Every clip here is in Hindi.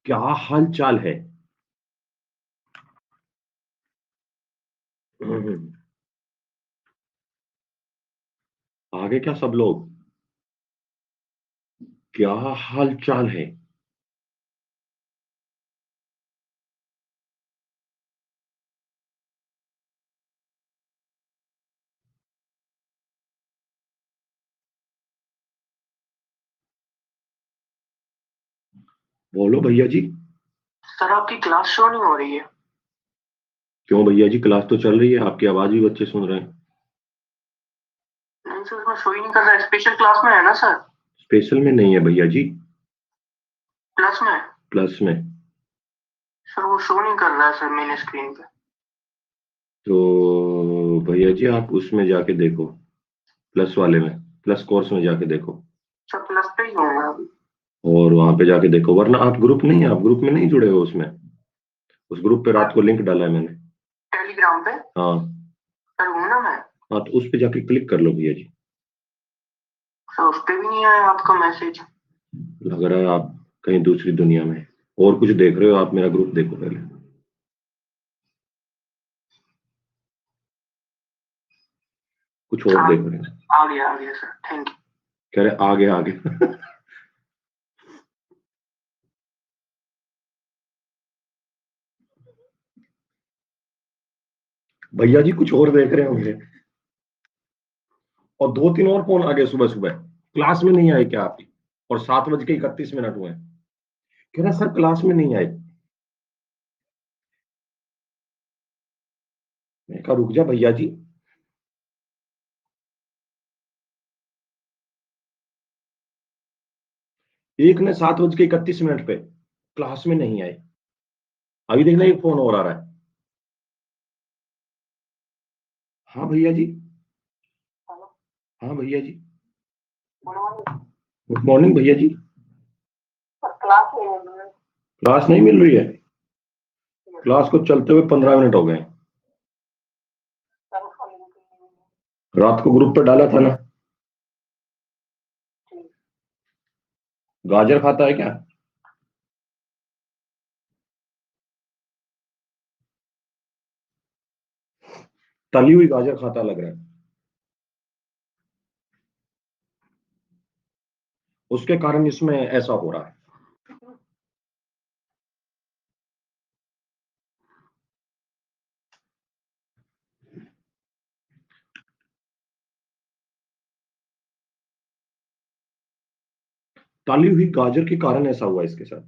क्या हाल चाल है? हम्म, आगे क्या सब लोग? क्या हाल चाल है? बोलो भैया जी। सर आपकी क्लास शो नहीं हो रही है। क्यों भैया जी, क्लास तो चल रही है, आपकी आवाज भी बच्चे सुन रहे हैं। नहीं सर उसमें शो ही नहीं कर रहा है। स्पेशल क्लास में है ना सर? स्पेशल में नहीं है भैया जी। प्लस में है। प्लस में। सर वो शो नहीं कर रहा है सर मेन स्क्रीन पे। तो भैया जी आप उसमें जाके देखो, प्लस वाले में, प्लस कोर्स में जाके देखो। सर प्लस पे ही हूँ मैं अभी। और वहां पे जाके देखो, वरना आप ग्रुप नहीं है, आप ग्रुप में नहीं जुड़े हो उसमें। उस ग्रुप पे रात सर को लिंक डाला है मैंने। टेलीग्राम पे। हाँ। सर हूँ ना मैं। हाँ तो उस पे जाके क्लिक कर लो भैया जी। सर उस पे भी नहीं आया आपका मैसेज। लग रहा है आप कहीं दूसरी दुनिया में और कुछ देख रहे हो। आप मेरा ग्रुप देखो पहले। कुछ और आ, देख रहे हैं। आ गया सर, थैंक यू। कह रहे आगे आगे। भैया जी कुछ और देख रहे होंगे। और दो तीन और फोन आ गए सुबह सुबह। क्लास में नहीं आए क्या आप? और 7:31 हुए। कह रहे सर क्लास में नहीं आए। मैं कहा रुक जा भैया जी। एक ने 7:31 पे क्लास में नहीं आए। अभी देखना एक फोन और आ रहा है। हाँ भैया जी। हेलो। हाँ भैया जी। Good morning. गुड मॉर्निंग भैया जी। सर क्लास नहीं है मैंने। क्लास नहीं मिल रही है? क्लास को चलते हुए 15 मिनट हो गए। सर उसका लिंक नहीं है। रात को ग्रुप पे डाला था ना। ठीक। गाजर खाता है क्या? तली हुई गाजर खाता लग रहा है। उसके कारण इसमें ऐसा हो रहा है। तली हुई गाजर के कारण ऐसा हुआ इसके साथ।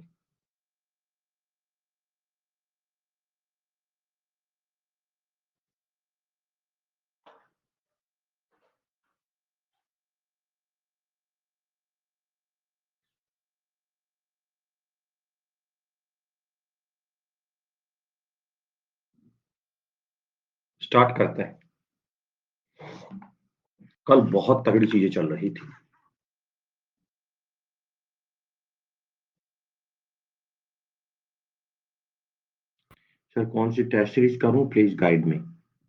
स्टार्ट करते हैं। कल बहुत तगड़ी चीजें चल रही थी। सर कौन सी टेस्ट सीरीज करूं, प्लीज गाइड में।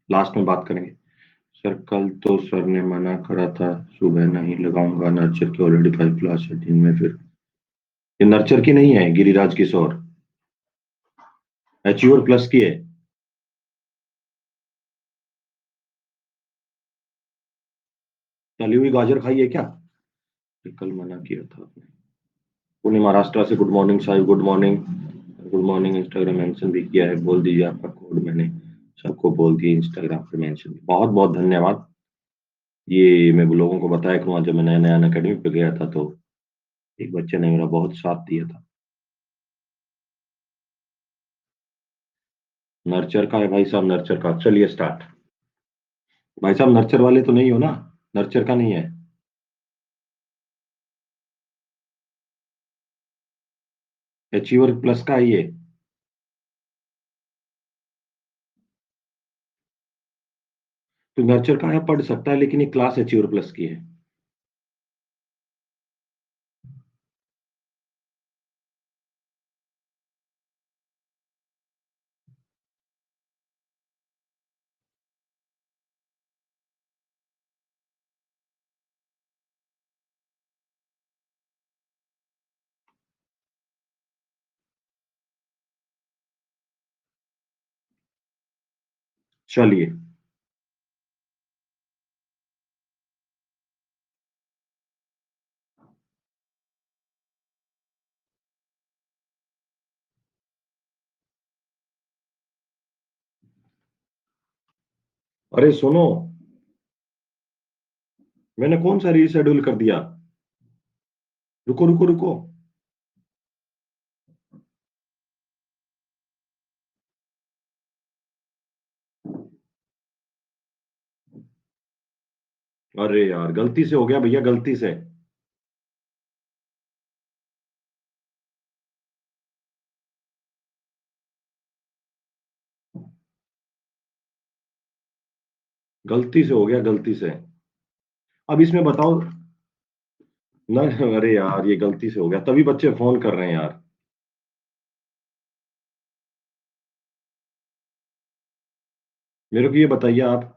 लास्ट में बात करेंगे। सर कल तो सर ने मना करा था, सुबह नहीं लगाऊंगा, नर्चर की ऑलरेडी 5 क्लास है, दिन में फिर। ये नर्चर की नहीं है, गिरिराज किशोर। अचीवर प्लस की है। तली हुई गाजर खाई है क्या? ये कल मना किया था आपने। पुणे महाराष्ट्र से good morning Sahib, good morning. Good morning, Instagram mention भी किया है, बोल दीजिए आपका कोड। मैंने सबको बोल दिया इंस्टाग्राम पे मेंशन। बहुत बहुत धन्यवाद। ये मैं लोगों को बताया करूँगा, जब मैं नया नया अकेडमी पे गया था तो एक बच्चे ने मेरा बहुत साथ दिया था। नर्चर का है भाई साहब, नर्चर का। चलिए स्टार्ट। भाई साहब नर्चर वाले तो नहीं हो ना? नर्चर का नहीं है? अचीवर प्लस का है ये। तो नर्चर का है, पढ़ सकता है, लेकिन ये क्लास अचीवर प्लस की है। चलिए, अरे सुनो, मैंने कौन सा रीशेड्यूल कर दिया? रुको रुको रुको। अरे यार, गलती से हो गया भैया, गलती से। गलती से हो गया, गलती से। अब इसमें बताओ ना। अरे यार, ये गलती से हो गया, तभी बच्चे फोन कर रहे हैं यार। मेरे को ये बताइए आप,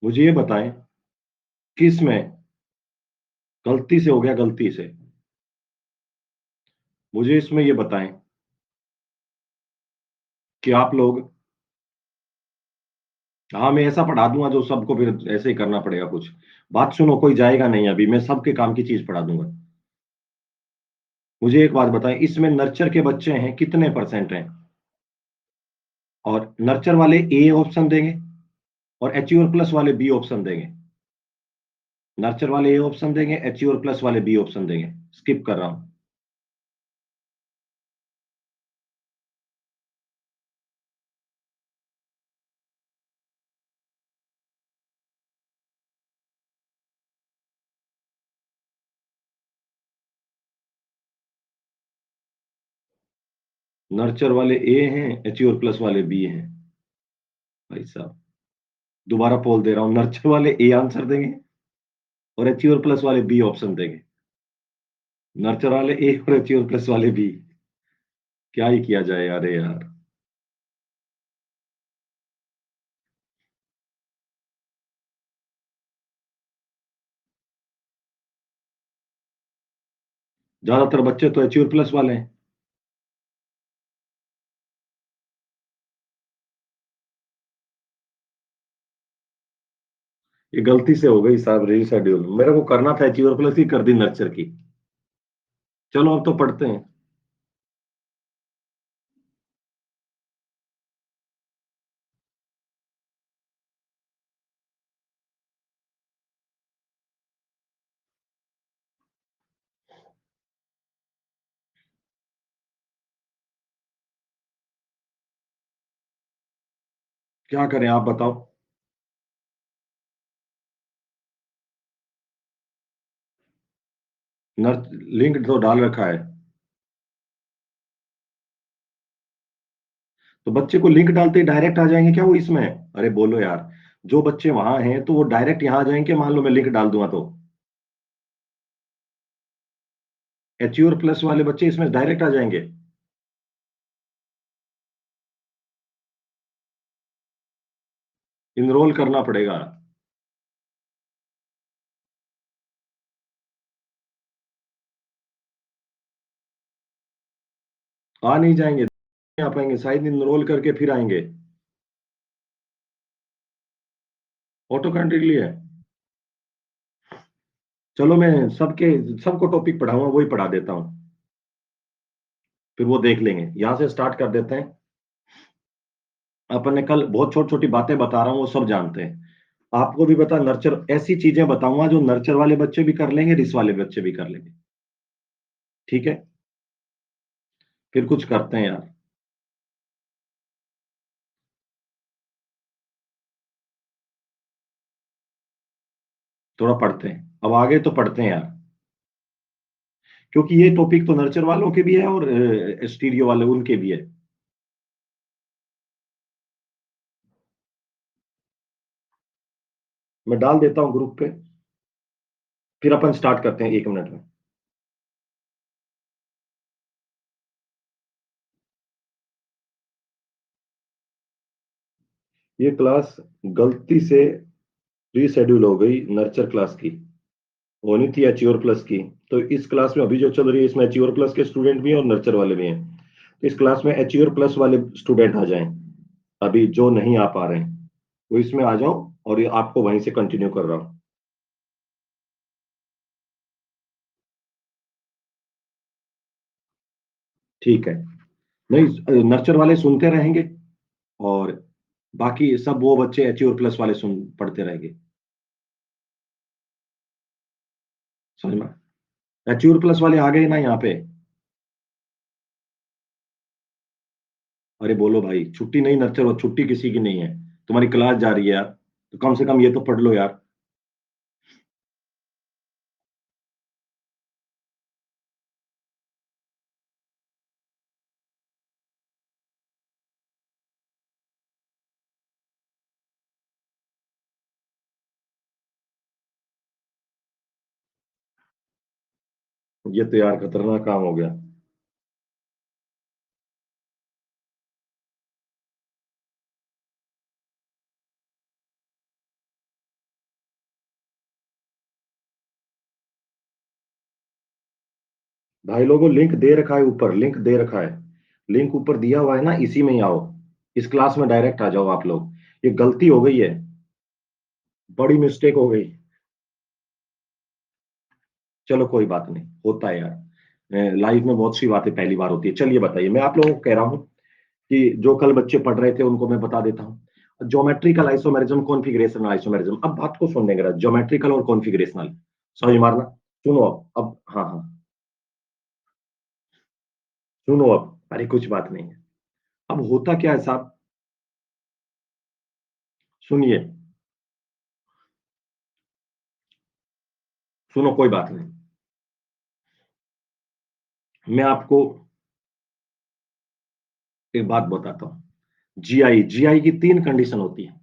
मुझे ये बताएं कि इसमें गलती से हो गया, गलती से। मुझे इसमें ये बताएं कि आप लोग, हाँ मैं ऐसा पढ़ा दूंगा जो सबको फिर ऐसे ही करना पड़ेगा कुछ। बात सुनो, कोई जाएगा नहीं अभी, मैं सबके काम की चीज पढ़ा दूंगा। मुझे एक बात बताएं, इसमें नर्चर के बच्चे हैं कितने परसेंट हैं? और नर्चर वाले ए ऑप्शन देंगे और एचयूआर प्लस वाले बी ऑप्शन देंगे। नर्चर वाले ए ऑप्शन देंगे, एचयूआर प्लस वाले बी ऑप्शन देंगे। स्किप कर रहा हूं। नर्चर वाले ए हैं, एचयूआर प्लस वाले बी हैं। भाई साहब, दोबारा पोल दे रहा हूं, नर्चर वाले ए आंसर देंगे और एचयूआर प्लस वाले बी ऑप्शन देंगे। नर्चर वाले ए और एचयूआर प्लस वाले बी। क्या ही किया जाए यार, यार। ज्यादातर बच्चे तो एचयूआर प्लस वाले हैं। ये गलती से हो गई साहब, रीशेड्यूल मेरे को करना था, एचयूआर प्लस की कर दी नर्चर की। चलो अब तो पढ़ते हैं। क्या करें आप बताओ। नर्च लिंक तो डाल रखा है, तो बच्चे को लिंक डालते ही डायरेक्ट आ जाएंगे क्या वो इसमें? अरे बोलो यार, जो बच्चे वहां हैं तो वो डायरेक्ट यहां आ जाएंगे, मान लो मैं लिंक डाल दूंगा तो एचयूआर प्लस वाले बच्चे इसमें डायरेक्ट आ जाएंगे। इनरोल करना पड़ेगा। आ नहीं जाएंगे, नहीं आ पाएंगे, शायद इनरोल करके फिर आएंगे। ऑटो कंट्री के लिए। चलो मैं सबके सबको टॉपिक पढ़ाऊंगा, वही पढ़ा देता हूँ, फिर वो देख लेंगे। यहां से स्टार्ट कर देते हैं। अपन ने कल बहुत छोटी छोटी बातें बता रहा हूँ, वो सब जानते हैं। आपको भी बता, नर्चर ऐसी चीजें बताऊंगा जो नर्चर वाले बच्चे भी कर लेंगे, रिस वाले बच्चे भी कर लेंगे। ठीक है, फिर कुछ करते हैं यार। थोड़ा पढ़ते हैं, अब आगे तो पढ़ते हैं यार, क्योंकि ये टॉपिक तो नर्चर वालों के भी है और स्टीरियो वाले उनके भी है। मैं डाल देता हूँ ग्रुप पे, फिर अपन स्टार्ट करते हैं 1 मिनट में। ये क्लास गलती से रीशेड्यूल हो गई, नर्चर क्लास की होनी थी एच्योर प्लस की। तो इस क्लास में अभी जो चल रही है, इसमें एच्योर प्लस के स्टूडेंट भी हैं और नर्चर वाले भी हैं। तो इस क्लास में एच्योर प्लस वाले स्टूडेंट आ जाएं। अभी जो नहीं आ पा रहे हैं वो इसमें आ जाओ और ये आपको वहीं से कंटिन्यू कर रहा हूं। ठीक है। नहीं, नर्चर वाले सुनते रहेंगे और बाकी सब वो बच्चे एच्योर प्लस वाले सुन पढ़ते रहेंगे। समझ में? एच्योर प्लस वाले आ गए ना यहाँ पे? अरे बोलो भाई, छुट्टी नहीं नर्चर, वो छुट्टी किसी की नहीं है। तुम्हारी क्लास जा रही है यार, तो कम से कम ये तो पढ़ लो यार। ये तो यार खतरनाक काम हो गया। भाई लोगों, लिंक दे रखा है ऊपर, लिंक दे रखा है। लिंक ऊपर दिया हुआ है ना, इसी में ही आओ। इस क्लास में डायरेक्ट आ जाओ आप लोग। ये गलती हो गई है, बड़ी मिस्टेक हो गई। चलो कोई बात नहीं, होता है यार, लाइफ में बहुत सी बातें पहली बार होती है। चलिए बताइए, मैं आप लोगों को कह रहा हूँ कि जो कल बच्चे पढ़ रहे थे उनको मैं बता देता हूँ। Geometrical isomerism, configurational isomerism. अब बात को सुनने का, ज्योमेट्रिकल और कॉन्फिगरेशनल समझ मारना। सुनो अब हाँ हाँ, सुनो अब। अरे कुछ बात नहीं है। अब होता क्या है साहब, सुनिए, सुनो कोई बात नहीं। मैं आपको एक बात बताता हूँ। जीआई, जीआई की तीन कंडीशन होती है।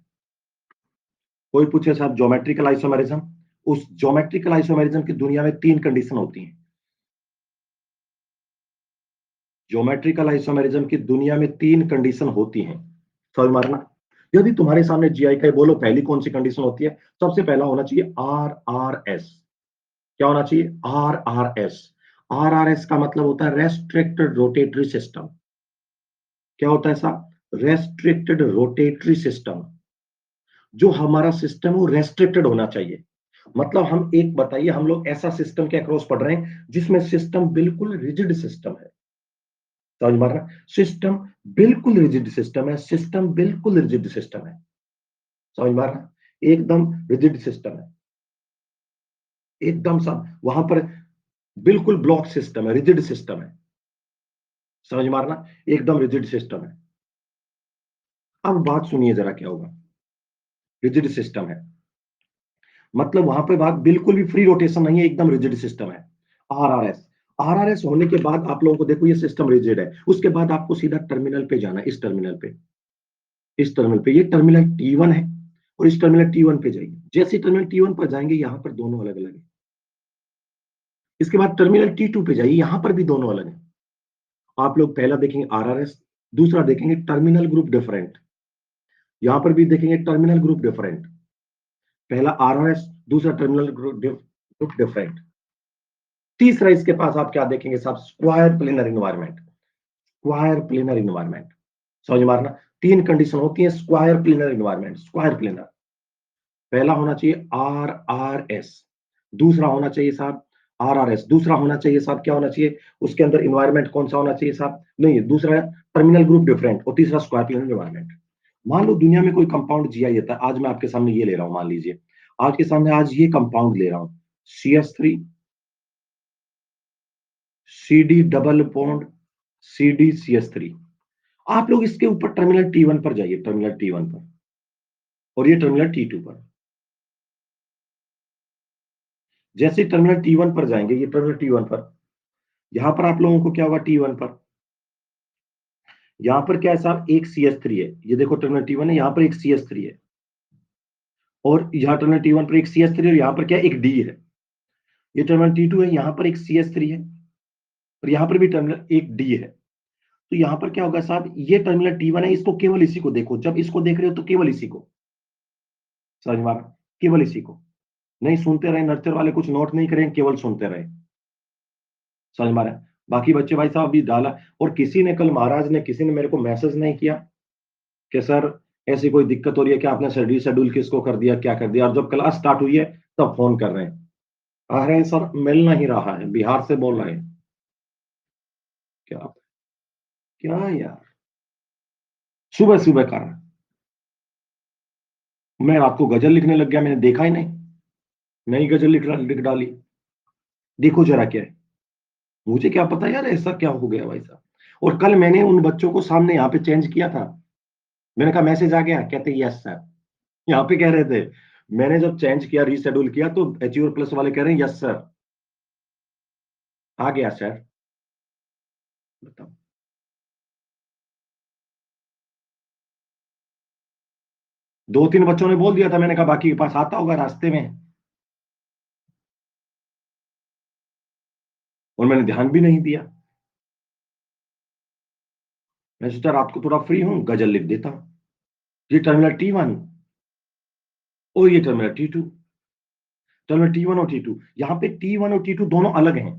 कोई पूछे साहब ज्योमेट्रिकल आइसोमेरिज्म, उस ज्योमेट्रिकल आइसोमेरिज्म की दुनिया में तीन कंडीशन होती हैं। ज्योमेट्रिकल आइसोमेरिज्म की दुनिया में तीन कंडीशन होती हैं। समझ मारना। यदि तुम्हारे सामने जीआई का है, बोलो पहली कौन सी कंडीशन होती है? सबसे पहला होना चाहिए आर आर एस। क्या होना चाहिए? R R S. R R S का मतलब होता है रेस्ट्रिक्टेड रोटेटरी सिस्टम। क्या होता है साहब? Restricted rotatory system. जो हमारा सिस्टम है वो रेस्ट्रिक्टेड होना चाहिए। मतलब हम एक बताइए, हम लोग ऐसा सिस्टम के अक्रॉस पढ़ रहे हैं जिसमें सिस्टम बिल्कुल रिजिड सिस्टम है। समझ मार रहा? सिस्टम बिल्कुल रिजिड सिस्टम है, सिस्टम बिल्कुल रिजिड सिस्टम है। समझ मार रहा? एकदम रिजिड सिस्टम है, एकदम सब वहां पर बिल्कुल ब्लॉक सिस्टम है, रिजिड सिस्टम है। समझ मारना, एकदम रिजिड सिस्टम है। अब बात सुनिए जरा, क्या होगा? रिजिड सिस्टम है मतलब वहां पे बात बिल्कुल भी फ्री रोटेशन नहीं है, एकदम रिजिड सिस्टम है। आरआरएस, आरआरएस होने के बाद आप लोगों को देखो ये सिस्टम रिजिड है, उसके बाद आपको सीधा टर्मिनल पे जाना है। इस टर्मिनल पे, इस टर्मिनल पे, ये टर्मिनल T1 है और इस टर्मिनल T1 पे जाइए। जैसे टर्मिनल T1 पर जाएंगे यहां पर दोनों अलग अलग है। इसके बाद टर्मिनल T2 पे जाइए, यहां पर भी दोनों अलग है। आप लोग पहला देखेंगे आरआरएस, दूसरा देखेंगे टर्मिनल ग्रुप डिफरेंट। यहां पर भी देखेंगे टर्मिनल ग्रुप डिफरेंट। पहला आरआरएस, दूसरा टर्मिनल ग्रुप डिफरेंट। तीसरा इसके पास आप क्या देखेंगे साहब? Square planar environment. Square planar environment. समझ मारना, तीन कंडीशन होती है square planar environment. Square planar पहला होना चाहिए आर आर एस, दूसरा होना चाहिए साहब आर आर एस, दूसरा होना चाहिए साहब क्या होना चाहिए? उसके अंदर इन्वायरमेंट कौन सा होना चाहिए साहब? नहीं, दूसरा टर्मिनल ग्रुप डिफरेंट और तीसरा स्क्वायर प्लेनर इन्वायरमेंट। मान लो दुनिया में कोई कंपाउंड जीआई आता है, आज मैं आपके सामने ये ले रहा हूं, मान लीजिए आज के सामने आज ये कंपाउंड ले रहा हूं, CS3 CD double bond CdCH3। आप लोग इसके ऊपर टर्मिनल T1 पर जाइए, टर्मिनल T1 पर, और ये टर्मिनल T2 पर। जैसे टर्मिनल T1 पर जाएंगे, ये टर्मिनल T1 पर, यहां पर आप लोगों को क्या होगा? T1 पर यहां पर क्या है साहब? एक CH3 है। ये देखो टर्मिनल T1 है, यहां पर एक CH3 है, और यहाँ टर्मिनल T1 पर एक CH3 है और यहाँ पर क्या है? एक D है। ये टर्मिनल T2 है, यहां पर एक CH3 है और यहां पर भी टर्मिनल एक D है। तो यहां पर क्या होगा साहब? ये टर्मिनल T1 है, इसको केवल इसी को देखो। जब इसको देख रहे हो तो केवल इसी को, समझ में आ रहा? केवल इसी को, नहीं सुनते रहे नर्सर वाले, कुछ नोट नहीं करें, केवल सुनते रहे। समझ में आ रहा है? बाकी बच्चे भाई साहब अभी डाला, और किसी ने कल, महाराज ने, किसी ने मेरे को मैसेज नहीं किया कि सर ऐसी कोई दिक्कत हो रही है क्या, आपने सर रीशेड्यूल किसको कर दिया, क्या कर दिया, और जब क्लास स्टार्ट हुई है तब फोन कर रहे हैं, अरे सर मिल नहीं रहा है, बिहार से बोल रहे हैं। क्या क्या यार, सुबह सुबह कर रहा है। मैं रात को गजल लिखने लग गया, मैंने देखा ही नहीं, नई गजल लिख डाली। देखो जरा क्या है, मुझे क्या पता यार ऐसा क्या हो गया भाई साहब। और कल मैंने उन बच्चों को सामने यहाँ पे चेंज किया था, मैंने कहा मैसेज आ गया, कहते यस सर। यहाँ पे कह रहे थे, मैंने जब चेंज किया रीशेड्यूल किया तो एच्योर प्लस वाले कह रहे हैं यस सर, आ गया सर। बताओ। दो तीन बच्चों ने बोल दिया था, मैंने कहा बाकी के पास आता होगा रास्ते में, और मैंने ध्यान भी नहीं दिया। मैं सोचा रात को थोड़ा फ्री हूं, गजल लिख देता हूं। ये टर्मिनल T1 और ये टर्मिनल T2, टर्मिनल T1 और T2, यहाँ पे T1 और T2 दोनों अलग हैं।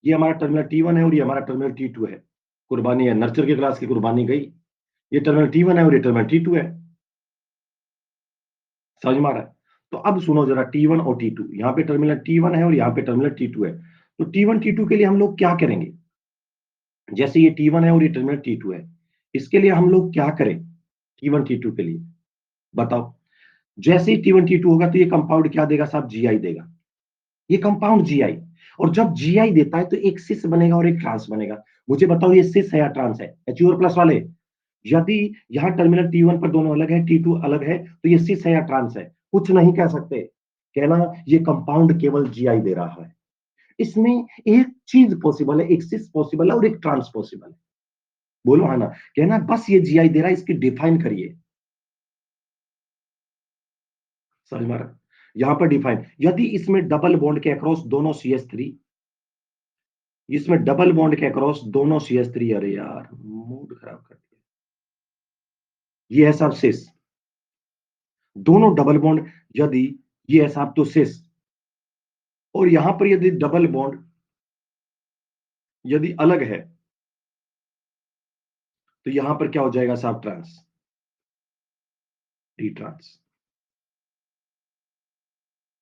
ये हमारा टर्मिनल T1 है और ये हमारा टर्मिनल T2 है। कुर्बानी है, नर्सर की क्लास की कुर्बानी गई। ये टर्मिनल T1 है और ये टर्मिनल T2 है। समझ में आ रहा है? तो अब सुनो जरा, T1 और T2, यहाँ पे टर्मिनल T1 है और यहाँ पे टर्मिनल T2 है। तो T1 T2 के लिए हम लोग क्या करेंगे? जैसे ये T1 है और ये टर्मिनल T2 है, इसके लिए हम लोग क्या करें? T1 T2 के लिए बताओ। जैसे ही T1 T2 होगा तो ये कंपाउंड क्या देगा साहब? GI देगा। ये कंपाउंड GI, और जब GI देता है तो एक सिस बनेगा और एक ट्रांस बनेगा। मुझे बताओ ये सिस है या ट्रांस है? HUR प्लस वाले, यदि यहाँ टर्मिनल T1 पर दोनों अलग है, T2 अलग है, तो ये सिस है या ट्रांस है? कुछ नहीं कह सकते, कहना ये कंपाउंड केवल GI दे रहा है। इसमें एक चीज पॉसिबल है, एक सिस पॉसिबल है और एक ट्रांस पॉसिबल है। बोलो है ना, कहना बस ये GI दे रहा है, इसकी डिफाइन करिए। समझ में आ रहा है? यहां पर डिफाइन, यदि इसमें डबल बॉन्ड के अक्रॉस दोनों CH3, इसमें डबल बॉन्ड के अक्रॉस दोनों CH3, अरे यार मूड खराब कर दिया, ये है साहब सिस, दोनों डबल बॉन्ड, यदि ये है साहब तो सिस, और यहां पर यदि डबल बॉन्ड यदि अलग है तो यहां पर क्या हो जाएगा साहब? Trans, the trans.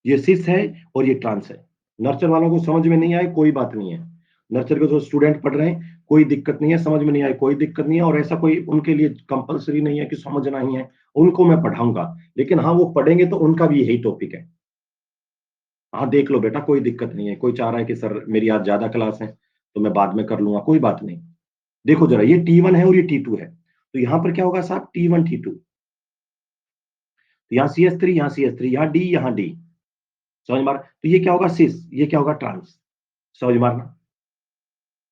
ये सिस है और ये ट्रांस है। नर्चर वालों को समझ में नहीं आए कोई बात नहीं है, नर्चर के जो स्टूडेंट पढ़ रहे हैं कोई दिक्कत नहीं है, समझ में नहीं आए कोई दिक्कत नहीं है, और ऐसा कोई उनके लिए कंपलसरी नहीं है कि समझना ही है, उनको मैं पढ़ाऊंगा, लेकिन हाँ वो पढ़ेंगे तो उनका भी यही टॉपिक है। हाँ देख लो बेटा, कोई दिक्कत नहीं है, कोई चाह रहा है कि सर मेरी आज ज्यादा क्लास है तो मैं बाद में कर लूंगा, कोई बात नहीं। देखो जरा, ये T1 है और ये T2 है, तो यहां पर क्या होगा साहब? T1 T2, तो यहाँ CH3, यहाँ CH3, यहाँ D, यहाँ D। समझ मार, तो ये क्या होगा? सिस, ये क्या होगा? ट्रांस। समझ मारना,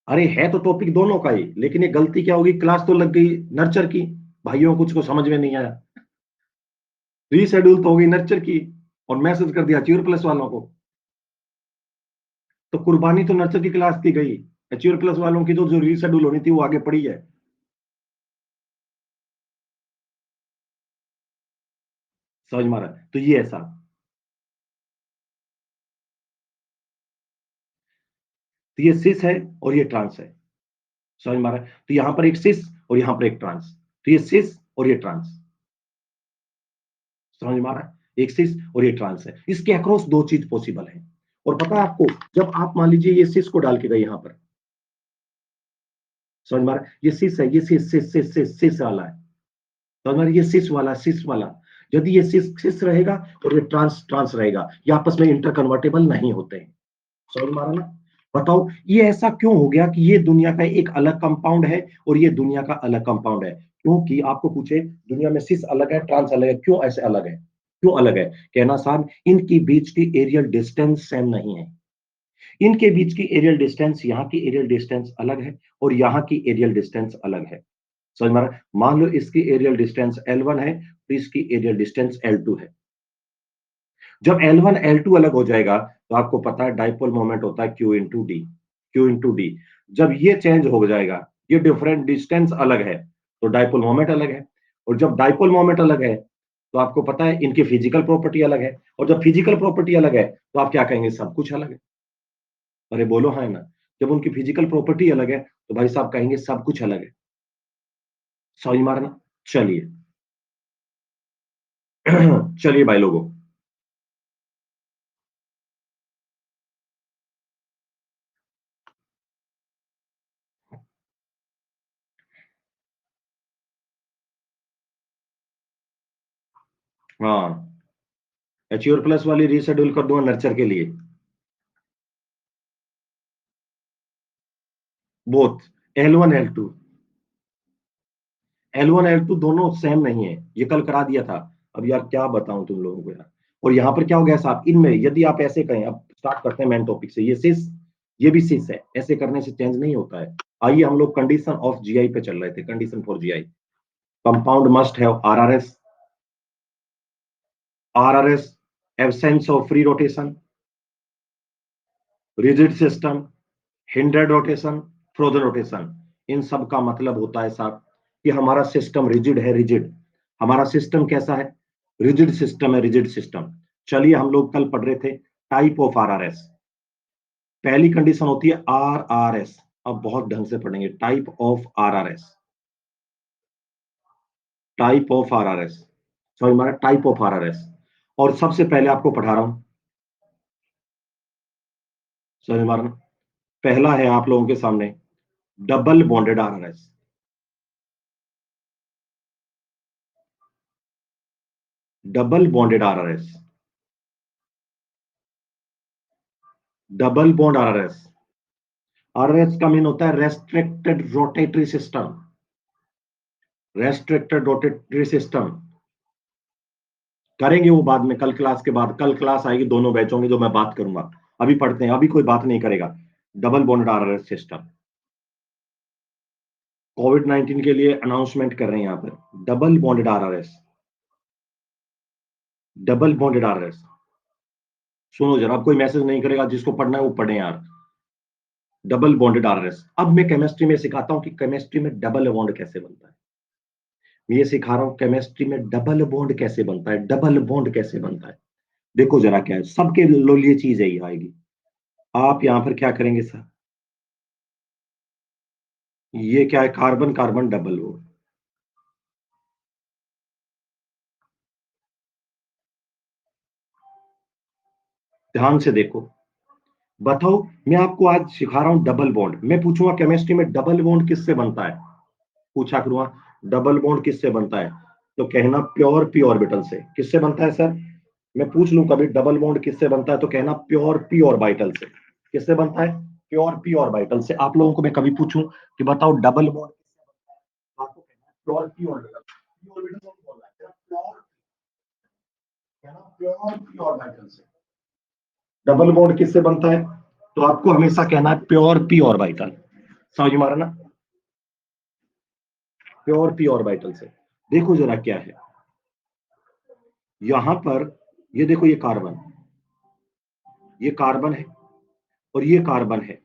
अरे है तो टॉपिक दोनों का ही, लेकिन ये गलती क्या होगी? क्लास तो लग गई नर्चर की, भाइयों कुछ को समझ में नहीं आया, रीशेड्यूल तो हो गई नर्चर की, और मैसेज कर दिया च्योर प्लस वालों को, तो कुर्बानी तो नर्चर की क्लास की गई, च्योर प्लस वालों की तो जो रीशेड्यूल होनी थी वो आगे पड़ी है। समझ मारा, तो ये ऐसा, तो ये सिस है और ये ट्रांस है। समझ मारा, तो यहां पर एक सिस और यहां पर एक ट्रांस, तो ये सिस और ये ट्रांस। समझ में आ रहा है? एक सिस और ये ट्रांस है, इसके अक्रॉस दो चीज पॉसिबल है। और पता है आपको, जब आप मान लीजिए ये सिस को डाल के गए यहां पर, समझ में आ रहा है? ये सिस है, ये सिस वाला है, समझ में आ रहा है? ये सिस वाला, सिस वाला, यदि ये सिस सिस रहेगा और ये ट्रांस ट्रांस रहेगा, ये आपस में इंटर कन्वर्टेबल नहीं होते हैं। समझ में आ रहा ना? बताओ ये ऐसा क्यों हो गया कि ये दुनिया का एक अलग कंपाउंड है और ये दुनिया का अलग कंपाउंड है? क्योंकि आपको पूछे दुनिया में सिस अलग है, ट्रांस अलग है, क्यों ऐसे अलग है? क्यों अलग है? कहना साहब, इनकी बीच की एरियल डिस्टेंस सेम नहीं है। इनके बीच की एरियल डिस्टेंस, यहाँ की एरियल डिस्टेंस अलग है और यहाँ की एरियल डिस्टेंस अलग है। समझ में आ रहा है? मान लो इसकी एरियल डिस्टेंस L1 है तो इसकी एरियल डिस्टेंस L2 है। जब L1 L2 अलग हो जाएगा तो आपको पता है डाइपोल मोमेंट होता है Q into D, Q into D. जब ये चेंज हो जाएगा, ये डिफरेंट डिस्टेंस अलग है, तो डाइपोल मोमेंट अलग है, और जब डाइपोल मोमेंट अलग है तो आपको पता है इनकी फिजिकल प्रॉपर्टी अलग है, और जब फिजिकल प्रॉपर्टी अलग है तो आप क्या कहेंगे? सब कुछ अलग है। अरे बोलो हाँ ना, जब उनकी फिजिकल प्रॉपर्टी अलग है तो भाई साहब कहेंगे सब कुछ अलग है। समझ मारना, चलिए चलिए भाई लोगों, हाँ, एच्योर प्लस वाली रीशेड्यूल कर दूंगा नर्चर के लिए, both L1 L2, L1 L2 दोनों सेम नहीं है, ये कल करा दिया था। अब यार क्या बताऊं तुम लोगों को यार। और यहाँ पर क्या हो गया साहब, इनमें यदि आप ऐसे कहें, अब स्टार्ट करते हैं मेन टॉपिक से, ये सिस, ये भी सिस है, ऐसे करने से चेंज नहीं होता है। आइए हम लोग कंडीशन ऑफ जीआई पे चल रहे थे, condition for GI, compound must have RRS, RRS, absence of free rotation, rigid system, hindered rotation, frozen rotation. इन सब का मतलब होता है साहब कि हमारा सिस्टम रिजिड है, रिजिड। हमारा सिस्टम कैसा है, रिजिड सिस्टम है, रिजिड सिस्टम। चलिए हम लोग कल पढ़ रहे थे टाइप ऑफ आरआरएस। पहली कंडीशन होती है आरआरएस, अब बहुत ढंग से पढ़ेंगे, type of RRS, type of RRS, sorry हमारा टाइप ऑफ आरआरएस। और सबसे पहले आपको पढ़ा रहा हूं, समझ मारना, पहला है आप लोगों के सामने double bonded RRS, double bonded RRS, double bond RRS. RRS का मीन होता है restricted rotatory system, restricted rotatory system. करेंगे वो बाद में, कल क्लास के बाद, कल क्लास आएगी दोनों बैचों में जो मैं बात करूंगा। अभी पढ़ते हैं, अभी कोई बात नहीं करेगा। Double bonded RRS system, Covid 19 के लिए अनाउंसमेंट कर रहे हैं यहां पर, double bonded RRS, double bonded RRS. सुनो जरा, अब कोई मैसेज नहीं करेगा, जिसको पढ़ना है वो पढ़े यार। डबल बॉन्डेड आरआरएस, अब मैं केमिस्ट्री में सिखाता हूं कि केमिस्ट्री में डबल बॉन्ड कैसे बनता है। मैं ये सिखा रहा हूं केमिस्ट्री में डबल बॉन्ड कैसे बनता है, डबल बॉन्ड कैसे बनता है। देखो जरा क्या है, सबके लिए चीज यही आएगी। आप यहां पर क्या करेंगे सर, ये क्या है, कार्बन कार्बन डबल बॉन्ड। ध्यान से देखो, बताओ, मैं आपको आज सिखा रहा हूं डबल बॉन्ड। मैं पूछूंगा केमिस्ट्री में डबल बॉन्ड किससे बनता है, पूछा करूंगा डबल बॉन्ड किससे बनता है, तो कहना प्योर पी ऑर्बिटल से। किससे बनता है सर, मैं पूछ लूं कभी डबल बॉन्ड किससे बनता है, तो कहना प्योर पी ऑर्बिटल से। किससे बनता है, प्योर पी ऑर्बिटल से। आप लोगों को मैं कभी पूछूं कि बताओ डबल बॉन्ड किससे बनता है, तो आपको कहना है pure P orbital. P orbital कौन बोल रहा है, प्योर, कहना प्योर पी ऑर्बिटल से। डबल बॉन्ड किससे बनता है, तो आपको हमेशा कहना है प्योर पी ऑर्बिटल। समझ मारा ना, प्योर पी ऑर्बिटल से। देखो जरा क्या है, यहां पर ये देखो, ये कार्बन, ये कार्बन है और ये कार्बन है।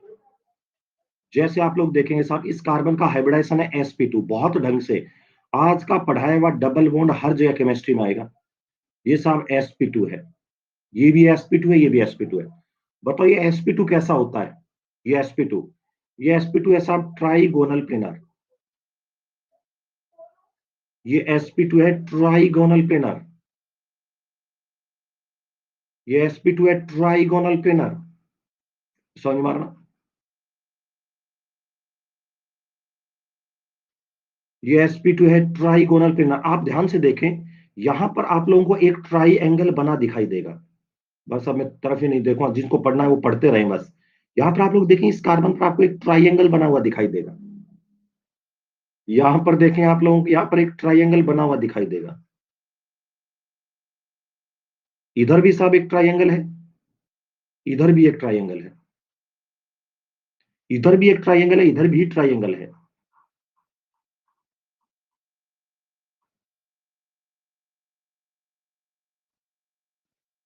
जैसे आप लोग देखेंगे साहब, इस कार्बन का हाइब्रिडाइजेशन है sp2, बहुत ढंग से आज का पढ़ाया हुआ डबल बॉन्ड हर जगह केमिस्ट्री में आएगा। ये साहब sp2 है, ये भी sp2 है, ये भी sp2 है। बताओ ये sp2 कैसा होता है, ये sp2, ये sp2 है साहब ट्राइगोनल प्लेनर, ये sp2 है ट्राइगोनल प्लेनर, ये sp2 है ट्राइगोनल प्लेनर। समझ मारना, ये sp2 है ट्राइगोनल प्लेनर। आप ध्यान से देखें, यहां पर आप लोगों को एक ट्राई एंगल बना दिखाई देगा। बस अब मैं तरफ ही नहीं देखूंगा, जिनको पढ़ना है वो पढ़ते रहें बस। यहाँ पर आप लोग देखें, इस कार्बन पर आपको एक ट्राइंगल बना हुआ दिखाई देगा। यहाँ पर देखें आप लोगों को, यहाँ पर एक ट्राइंगल बना हुआ दिखाई देगा। इधर भी साहब एक ट्राइंगल है, इधर भी एक ट्राइंगल है, इधर भी एक ट्राइंगल है, इधर भी ट्राइंगल है।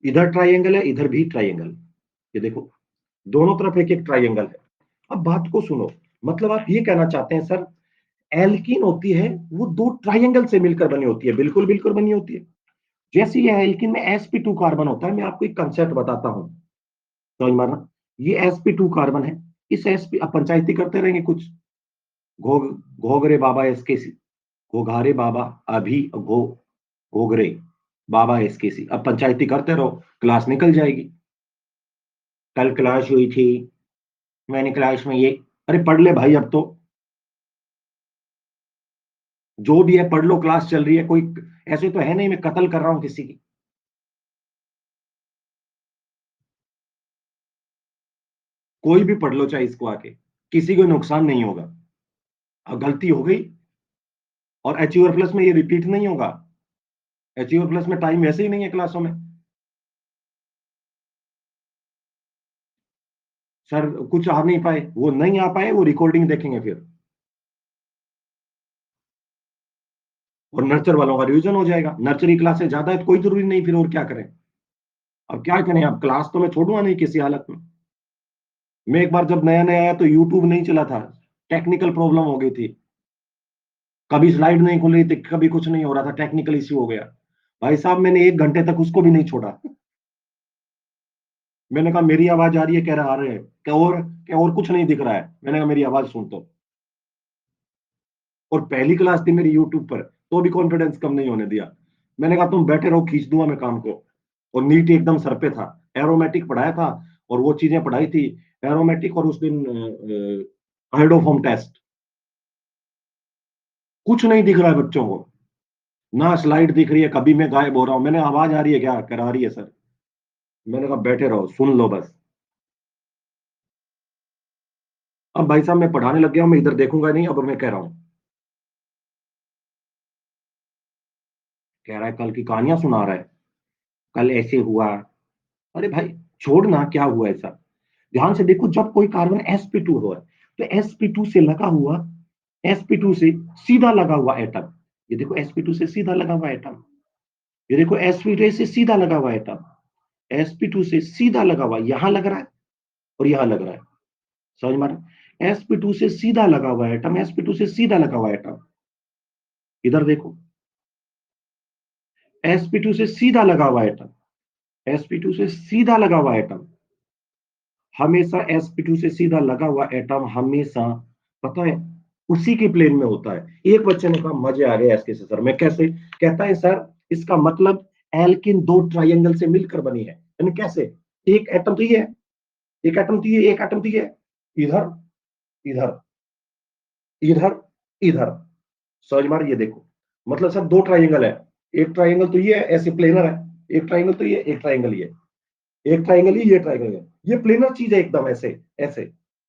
इधर ट्राइंगल है, इधर भी ट्राइंगल। ये देखो, दोनों तरफ एक एक ट्राइंगल है। अब बात को सुनो, मतलब आप ये कहना चाहते हैं सर, एल्कीन होती है वो दो ट्राइंगल से मिलकर बनी होती है, बिल्कुल बिल्कुल बनी होती है। जैसे ये एल्कीन में sp2 कार्बन होता है, मैं आपको एक कंसेप्ट बताता हूं, समझ मारना। ये sp2 कार्बन है, इस sp, अब पंचायती करते रहेंगे कुछ, घोग घोगरे बाबा एसके, घोघारे बाबा अभी घोघरे बाबा एसकेसी। अब पंचायती करते रहो, क्लास निकल जाएगी। कल क्लास हुई थी, मैंने क्लास में ये, अरे पढ़ ले भाई, अब तो जो भी है पढ़ लो, क्लास चल रही है, कोई ऐसे तो है नहीं मैं कत्ल कर रहा हूं किसी की। कोई भी पढ़ लो चाहे इसको आके, किसी को नुकसान नहीं होगा। अब गलती हो गई, और अचीवर प्लस में ये रिपीट नहीं होगा। अचीवर प्लस में टाइम वैसे ही नहीं है क्लासों में। सर कुछ आ नहीं पाए, वो नहीं आ पाए, वो रिकॉर्डिंग देखेंगे फिर, और नर्चर वालों का रिवीजन हो जाएगा। नर्सरी क्लासेस ज्यादा है तो कोई जरूरी नहीं, फिर और क्या करें। अब क्या करें, अब क्लास तो मैं छोड़ूंगा नहीं किसी हालत में। मैं एक बार जब नया नया आया तो यूट्यूब नहीं चला था, टेक्निकल प्रॉब्लम हो गई थी, कभी स्लाइड नहीं खुल रही थी, कभी कुछ नहीं हो रहा था, टेक्निकल इश्यू हो गया। भाई साहब मैंने 1 घंटे तक उसको भी नहीं छोड़ा। मैंने कहा मेरी आवाज आ रही है, कह रहा आ रहे है, क्या और कुछ नहीं दिख रहा है। मैंने कहा मेरी आवाज सुन तो। और पहली क्लास थी मेरी यूट्यूब पर, तो भी कॉन्फिडेंस कम नहीं होने दिया। मैंने कहा तुम बैठे रहो, खींच दूंगा मैं काम को। और नीट एकदम सर पे था, एरोमेटिक पढ़ाया था, और वो चीजें पढ़ाई थी, एरोमेटिक, और उस दिन हाइड्रोफॉर्म टेस्ट। कुछ नहीं दिख रहा है बच्चों को, ना स्लाइड दिख रही है, कभी मैं गायब हो रहा हूँ। मैंने आवाज आ रही है क्या, करा रही है सर। मैंने कहा बैठे रहो, सुन लो बस। अब भाई साहब मैं पढ़ाने लग गया हूं, मैं इधर देखूंगा नहीं, अब मैं कह रहा हूँ। कह रहा है कल की कहानियां सुना रहा है, कल ऐसे हुआ। अरे भाई छोड़ना, क्या हुआ ऐसा। ध्यान से देखो, जब कोई कार्बन sp2 हो, तो sp2 से लगा हुआ, sp2 से सीधा लगा हुआ एटम, ये देखो sp2 से सीधा लगा हुआ एटम, ये देखो sp2 से सीधा लगा हुआ एटम, sp2 से सीधा लगा हुआ, यहां लग रहा है और यहां लग रहा है। समझ में आ रहा है? sp2 से सीधा लगा हुआ एटम, sp2 से सीधा लगा हुआ एटम, इधर देखो, sp2 से सीधा लगा हुआ एटम, sp2 से सीधा लगा हुआ एटम, हमेशा sp2 से सीधा लगा हुआ एटम हमेशा, पता है, उसी के प्लेन में होता है। एक बच्चे ने कहा मजे आ गए इसके से सर, मैं कैसे, कहता है सर इसका मतलब एल्किन 2 ट्राइंगल से मिलकर बनी है। यानी कैसे, एक एटम तो ये है, एक एटम तो ये, एक एटम तो ये है, इधर इधर इधर इधर। समझ मार, ये देखो, मतलब सर 2 ट्राइंगल है, एक ट्राइंगल तो ये है, ऐसे प्लेनर है, एक ट्राइंगल तो ये, एक ट्राइंगल ये, एक ट्राइंगल ये ट्राइंगल ये प्लेनर चीज है एकदम, ऐसे ऐसे।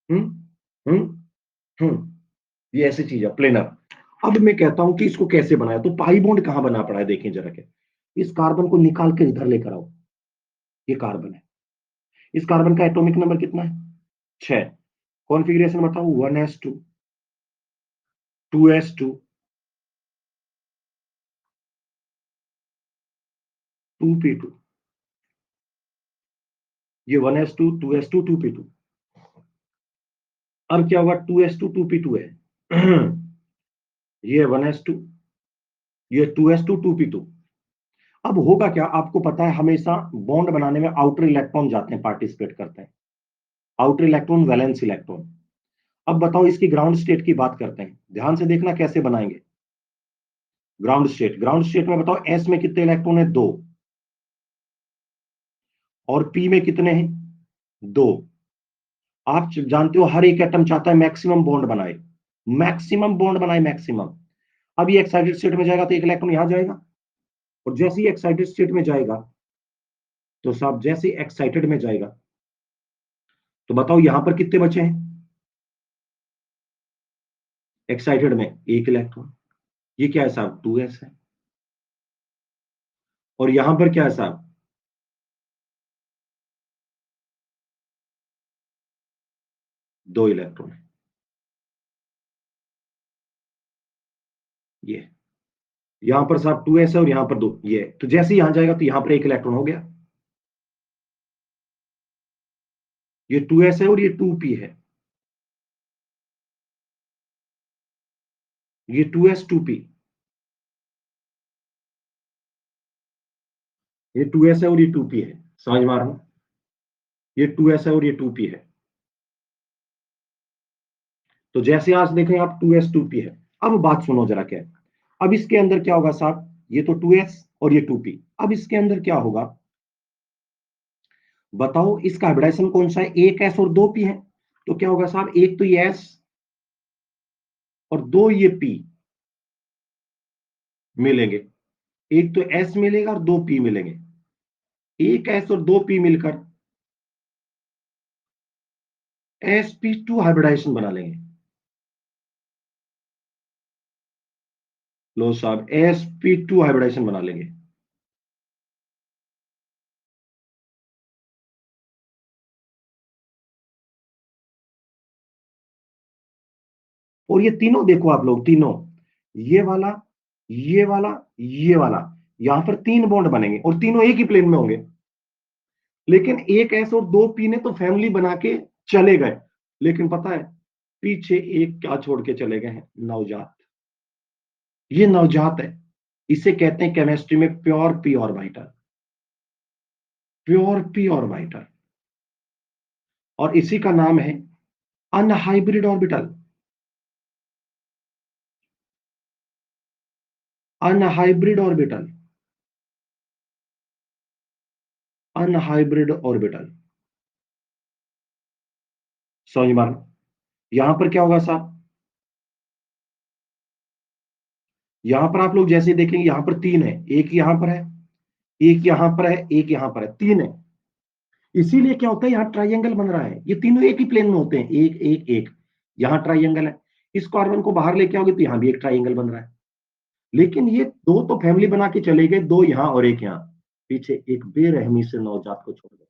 हम्म हम्म ये ऐसी चीज है प्लेनर। अब मैं कहता हूं कि इसको कैसे बनाया, तो पाई बॉन्ड कहां बना पड़ा है, देखें जरा के। इस कार्बन को निकाल के इधर लेकर आओ, ये कार्बन है, इस कार्बन का एटॉमिक नंबर कितना है, 6। कॉन्फ़िगरेशन बताओ, 1s2, 2s2, 2p2, ये 1s2, 2s2, 2p2। अब क्या हुआ, 2s2, 2p2 है। ये 1s2, ये 2s2, 2p2। अब होगा क्या, आपको पता है हमेशा बॉन्ड बनाने में आउटर इलेक्ट्रॉन जाते हैं, पार्टिसिपेट करते हैं, आउटर इलेक्ट्रॉन, वैलेंस इलेक्ट्रॉन। अब बताओ इसकी ग्राउंड स्टेट की बात करते हैं, ध्यान से देखना कैसे बनाएंगे। ग्राउंड स्टेट में बताओ एस में कितने इलेक्ट्रॉन है, 2, और पी में कितने हैं, 2। आप जानते हो हर एक एटम चाहता है मैक्सिमम बॉन्ड बनाए, मैक्सिमम बॉन्ड बनाए, मैक्सिमम। अब ये एक्साइटेड स्टेट में जाएगा तो एक इलेक्ट्रॉन यहां जाएगा, और जैसे ही एक्साइटेड स्टेट में जाएगा, तो साहब जैसे ही एक्साइटेड में जाएगा, तो बताओ यहां पर कितने बचे हैं, एक्साइटेड में एक इलेक्ट्रॉन, ये क्या है साहब, 2s है। और यहां पर क्या है साहब, 2 इलेक्ट्रॉन है, ये यहां पर साहब 2s है, और यहां पर 2, ये तो जैसे ही यहां जाएगा तो यहां पर एक इलेक्ट्रॉन हो गया, ये 2s है और ये 2p है, ये 2s 2p, ये 2s है और ये 2p है। समझ में आ रहा हूं, ये 2s है और ये 2p है। तो जैसे आज देखें आप, 2s 2p है। अब बात सुनो जरा क्या है, अब इसके अंदर क्या होगा साहब, ये तो 2s और ये 2p। अब इसके अंदर क्या होगा बताओ, इसका हाइब्रिडाइजेशन कौन सा है, एक s और 2p है। तो क्या होगा साहब, एक तो ये s और दो ये p मिलेंगे। एक तो s मिलेगा और दो p मिलेंगे। एक s और दो p मिलकर sp2 हाइब्रिडाइजेशन बना लेंगे। लो साहब, sp2 हाइब्रिडाइजेशन बना लेंगे। और ये तीनों देखो आप लोग, तीनों, ये वाला, ये वाला, ये वाला, यहां पर तीन बॉन्ड बनेंगे और तीनों एक ही प्लेन में होंगे। लेकिन एक एस और दो पी ने तो फैमिली बना के चले गए, लेकिन पता है पीछे एक क्या छोड़ के चले गए हैं, नवजात। ये नवजात है, इसे कहते हैं केमिस्ट्री में pure P orbital. Pure P orbital. और इसी का नाम है unhybrid orbital. Unhybrid orbital. Unhybrid orbital. समझ मारना। यहां पर क्या होगा साहब, यहां पर आप लोग जैसे देखेंगे, यहां पर तीन है, एक यहां पर है, एक यहां पर है, एक यहां पर है, तीन है। इसीलिए क्या होता है, यहाँ ट्राइंगल बन रहा है, ये तीनों एक ही प्लेन में होते हैं, एक एक एक। यहाँ ट्राइंगल है, इस कार्बन को बाहर लेके आओगे तो यहाँ भी एक ट्राइंगल बन रहा है। लेकिन ये दो तो फैमिली बना के चले गए, दो यहाँ और एक यहाँ। पीछे एक बेरहमी से नवजात को छोड़ गए।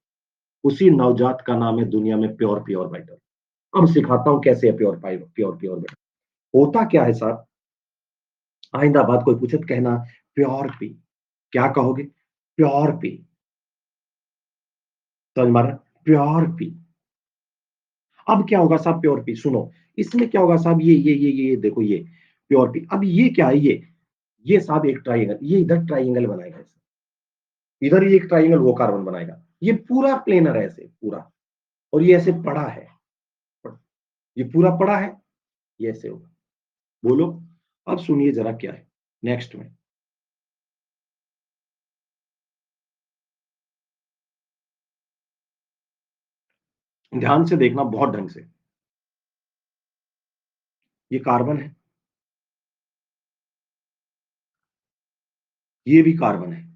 उसी नवजात का नाम है दुनिया में प्योर प्योर बाइटर। अब सिखाता हूं कैसे है प्योर प्योर प्योर बाइटर। होता क्या है साहब, आइंदा बात कोई पूछे तो कहना प्योर पी। क्या कहोगे, प्योर पी। समझ मारा, प्योर पी। अब क्या होगा साहब, प्योर पी सुनो, इसमें क्या होगा साहब, ये देखो, ये प्योर पी। अब ये क्या है, ये साहब एक ट्राइंगल, ये इधर ट्राइंगल बनाएगा ऐसे, इधर ये एक ट्राइंगल वो कार्बन बनाएगा, ये पूरा प्लेनर है ऐसे पूरा। और ये ऐसे पड़ा है, ये पूरा पड़ा है, ये ऐसे होगा। बोलो, अब सुनिए जरा क्या है नेक्स्ट में। ध्यान से देखना बहुत ढंग से। ये कार्बन है, ये भी कार्बन है।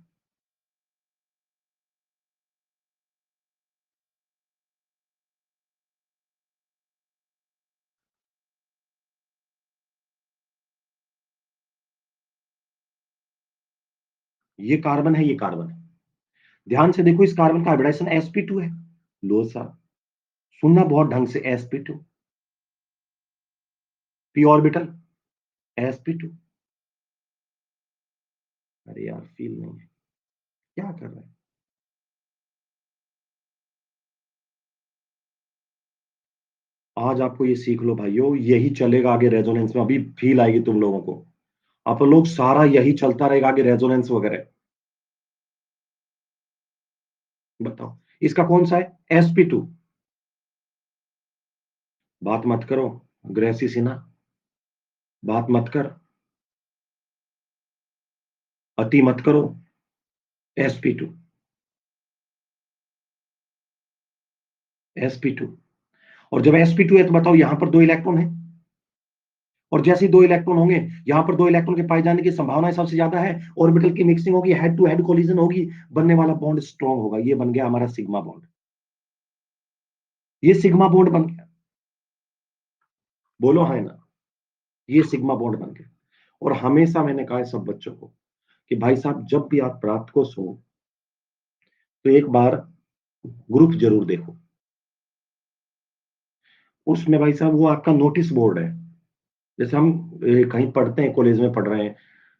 ये कार्बन है, ये कार्बन है। ध्यान से देखो, इस कार्बन का हाइब्रिडाइजेशन sp2 है। लो साहब, सुनना बहुत ढंग से, sp2 p ऑर्बिटल sp2। अरे यार फील नहीं है, क्या कर रहे हैं। आज आपको ये सीख लो भाइयों, यही चलेगा आगे रेजोनेंस में, अभी फील आएगी तुम लोगों को। आप लोग सारा यही चलता रहेगा आगे, रेजोनेंस वगैरह। बताओ, इसका कौन सा है, sp2। बात मत करो ग्रेसी सिन्हा, बात मत कर, अति मत करो। sp2, sp2। और जब sp2 है तो बताओ, यहां पर दो इलेक्ट्रॉन है, और जैसे ही दो इलेक्ट्रॉन होंगे, यहां पर दो इलेक्ट्रॉन के पाए जाने की संभावना सबसे ज्यादा है, ऑर्बिटल की मिक्सिंग होगी, हेड टू हेड कोलिजन होगी, बनने वाला बॉन्ड स्ट्रॉन्ग होगा। ये बन गया हमारा सिग्मा बॉन्ड, ये सिग्मा बॉन्ड बन गया। बोलो है ना, ये सिग्मा बॉन्ड बन गया। और हमेशा मैंने कहा है सब बच्चों को कि भाई साहब, जब भी आप रात को सो तो एक बार ग्रुप जरूर देखो। उसमें भाई साहब वो आपका नोटिस बोर्ड है। जैसे हम कहीं पढ़ते हैं, कॉलेज में पढ़ रहे हैं,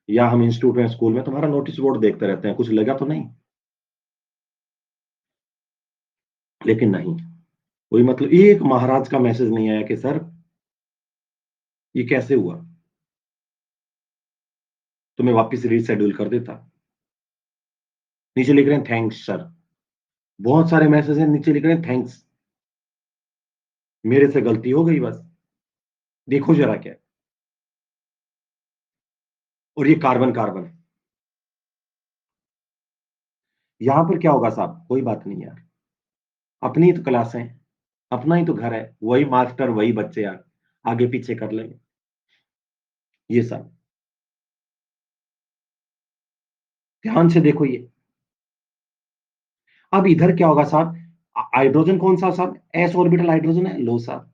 या हम इंस्टीट्यूट में, स्कूल में, तुम्हारा नोटिस बोर्ड देखते रहते हैं, कुछ लगा तो नहीं। लेकिन नहीं, कोई मतलब एक महाराज का मैसेज नहीं आया कि सर ये कैसे हुआ, तो मैं वापस रीशेड्यूल कर देता। नीचे लिख रहे हैं थैंक्स सर, बहुत सारे मैसेज हैं, नीचे लिख रहे हैं थैंक्स, मेरे से गलती हो गई बस। देखो जरा क्या है। और ये कार्बन कार्बन। यहां पर क्या होगा साहब, कोई बात नहीं यार, अपनी ही तो क्लास है, अपना ही तो घर है, वही मास्टर वही बच्चे यार, आगे पीछे कर लेंगे ये सब। ध्यान से देखो ये। अब इधर क्या होगा साहब, हाइड्रोजन कौन सा साहब, एस ऑर्बिटल हाइड्रोजन है, लो साहब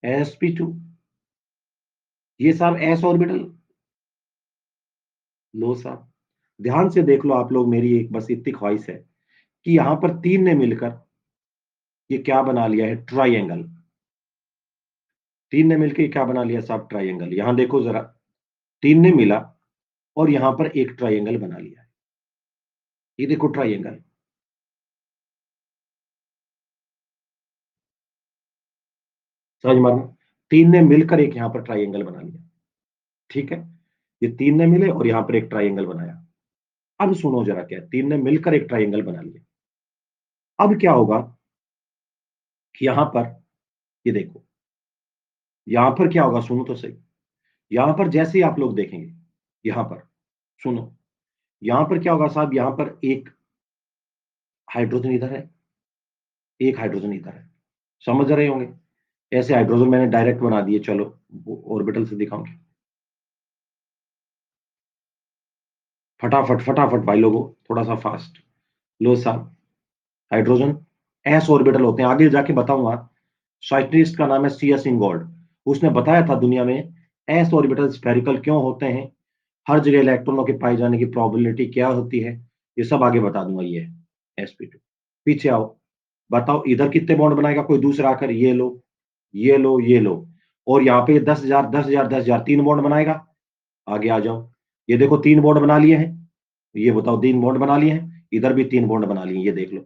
sp2। ये साहब एस ऑर्बिटल, लो साहब। ध्यान से देख लो आप लोग, मेरी एक बस इतनी ख्वाहिश है कि यहां पर तीन ने मिलकर ये क्या बना लिया है, ट्राइंगल। तीन ने मिलकर ये क्या बना लिया साहब, ट्राइंगल। यहां देखो जरा, तीन ने मिला और यहां पर एक ट्राइंगल बना लिया है। ये देखो ट्राइंगल, समझ मारना, तीन ने मिलकर एक यहां पर ट्राइंगल बना लिया। ठीक है, ये तीन ने मिले और यहां पर एक ट्राइंगल बनाया। अब सुनो जरा, क्या है? तीन ने मिलकर एक ट्राइंगल बना लिया। अब क्या होगा कि यहां पर, ये देखो, यहां पर क्या होगा, सुनो तो सही। यहां पर जैसे ही आप लोग देखेंगे, यहां पर सुनो, यहां पर क्या होगा साहब, यहां पर एक हाइड्रोजन इधर है, एक हाइड्रोजन इधर है, समझ रहे होंगे। ऐसे हाइड्रोजन मैंने डायरेक्ट बना दिए, चलो ऑर्बिटल से दिखाऊंगी, फटाफट फटाफट भाई लोगों, थोड़ा सा फास्ट। लो साहब, हाइड्रोजन एस ऑर्बिटल होते हैं, आगे जाके बताऊंगा। साइंटिस्ट का नाम है CS इंगोल्ड, उसने बताया था दुनिया में एस ऑर्बिटल स्फेरिकल क्यों होते हैं, हर जगह इलेक्ट्रॉनों के पाए जाने की प्रोबेबिलिटी क्या होती है, ये सब आगे बता दूंगा। ये sp2, पीछे आओ, बताओ इधर कितने बॉन्ड बनाएगा कोई दूसरा आकर, ये लो, ये लो, ये लो, और यहाँ पे 10,000 10,000 10,000 तीन बॉन्ड बनाएगा। आगे आ जाओ, ये देखो तीन बॉन्ड बना लिए हैं, ये बताओ तीन बॉन्ड बना लिए हैं, इधर भी तीन बॉन्ड बना लिए, ये देख लो।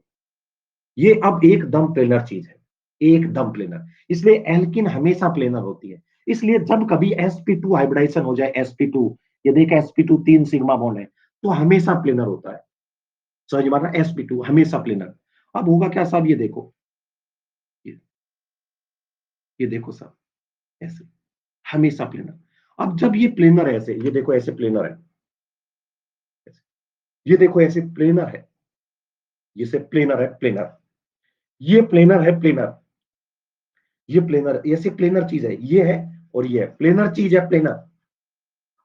ये अब एकदम प्लेनर चीज है, एकदम प्लेनर। इसलिए एल्किन हमेशा प्लेनर होती है। इसलिए जब कभी sp2 हाइब्रिडाइजेशन हो जाए, sp2, ये देख sp2 तीन सिग्मा बॉन्ड है, तो हमेशा प्लेनर होता है, समझ मारना, sp2 हमेशा प्लेनर। अब होगा क्या साहब, ये देखो, ये, ये देखो साहब, ऐसे हमेशा प्लेनर। अब जब ये प्लेनर है ऐसे, ये देखो ऐसे प्लेनर है, ऐसे, ये देखो ऐसे प्लेनर है, ये से प्लेनर है, प्लेनर, ये प्लेनर है, प्लेनर, ये प्लेनर, ऐसे प्लेनर चीज है, ये है और ये है, प्लेनर चीज है, प्लेनर।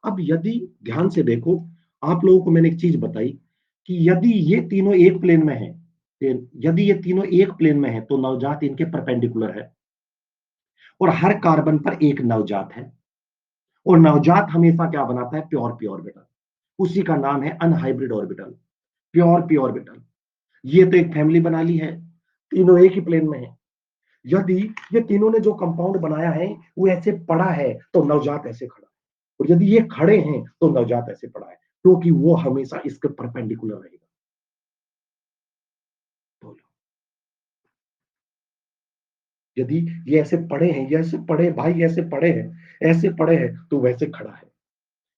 अब यदि ध्यान से देखो, आप लोगों को मैंने एक चीज बताई कि यदि ये तीनों एक प्लेन में है, यदि ये तीनों एक प्लेन में है तो नवजात इनके परपेंडिकुलर है, और हर कार्बन पर एक नवजात है, और नवजात हमेशा क्या बनाता है, प्योर पी ऑर्बिटल, उसी का नाम है unhybrid orbital, pure P orbital. ये तो एक फैमिली बना ली है, तीनों एक ही प्लेन में है। यदि ये तीनों ने जो कंपाउंड बनाया है वो ऐसे पड़ा है तो नवजात ऐसे खड़ा है, और यदि ये खड़े हैं तो नवजात ऐसे पड़ा है, क्योंकि वो हमेशा इसके परपेंडिकुलर रहेगा। बोलो, यदि ये ऐसे पड़े हैं, ये ऐसे पड़े भाई, ऐसे पड़े हैं, ऐसे पड़े हैं, तो वैसे खड़ा है,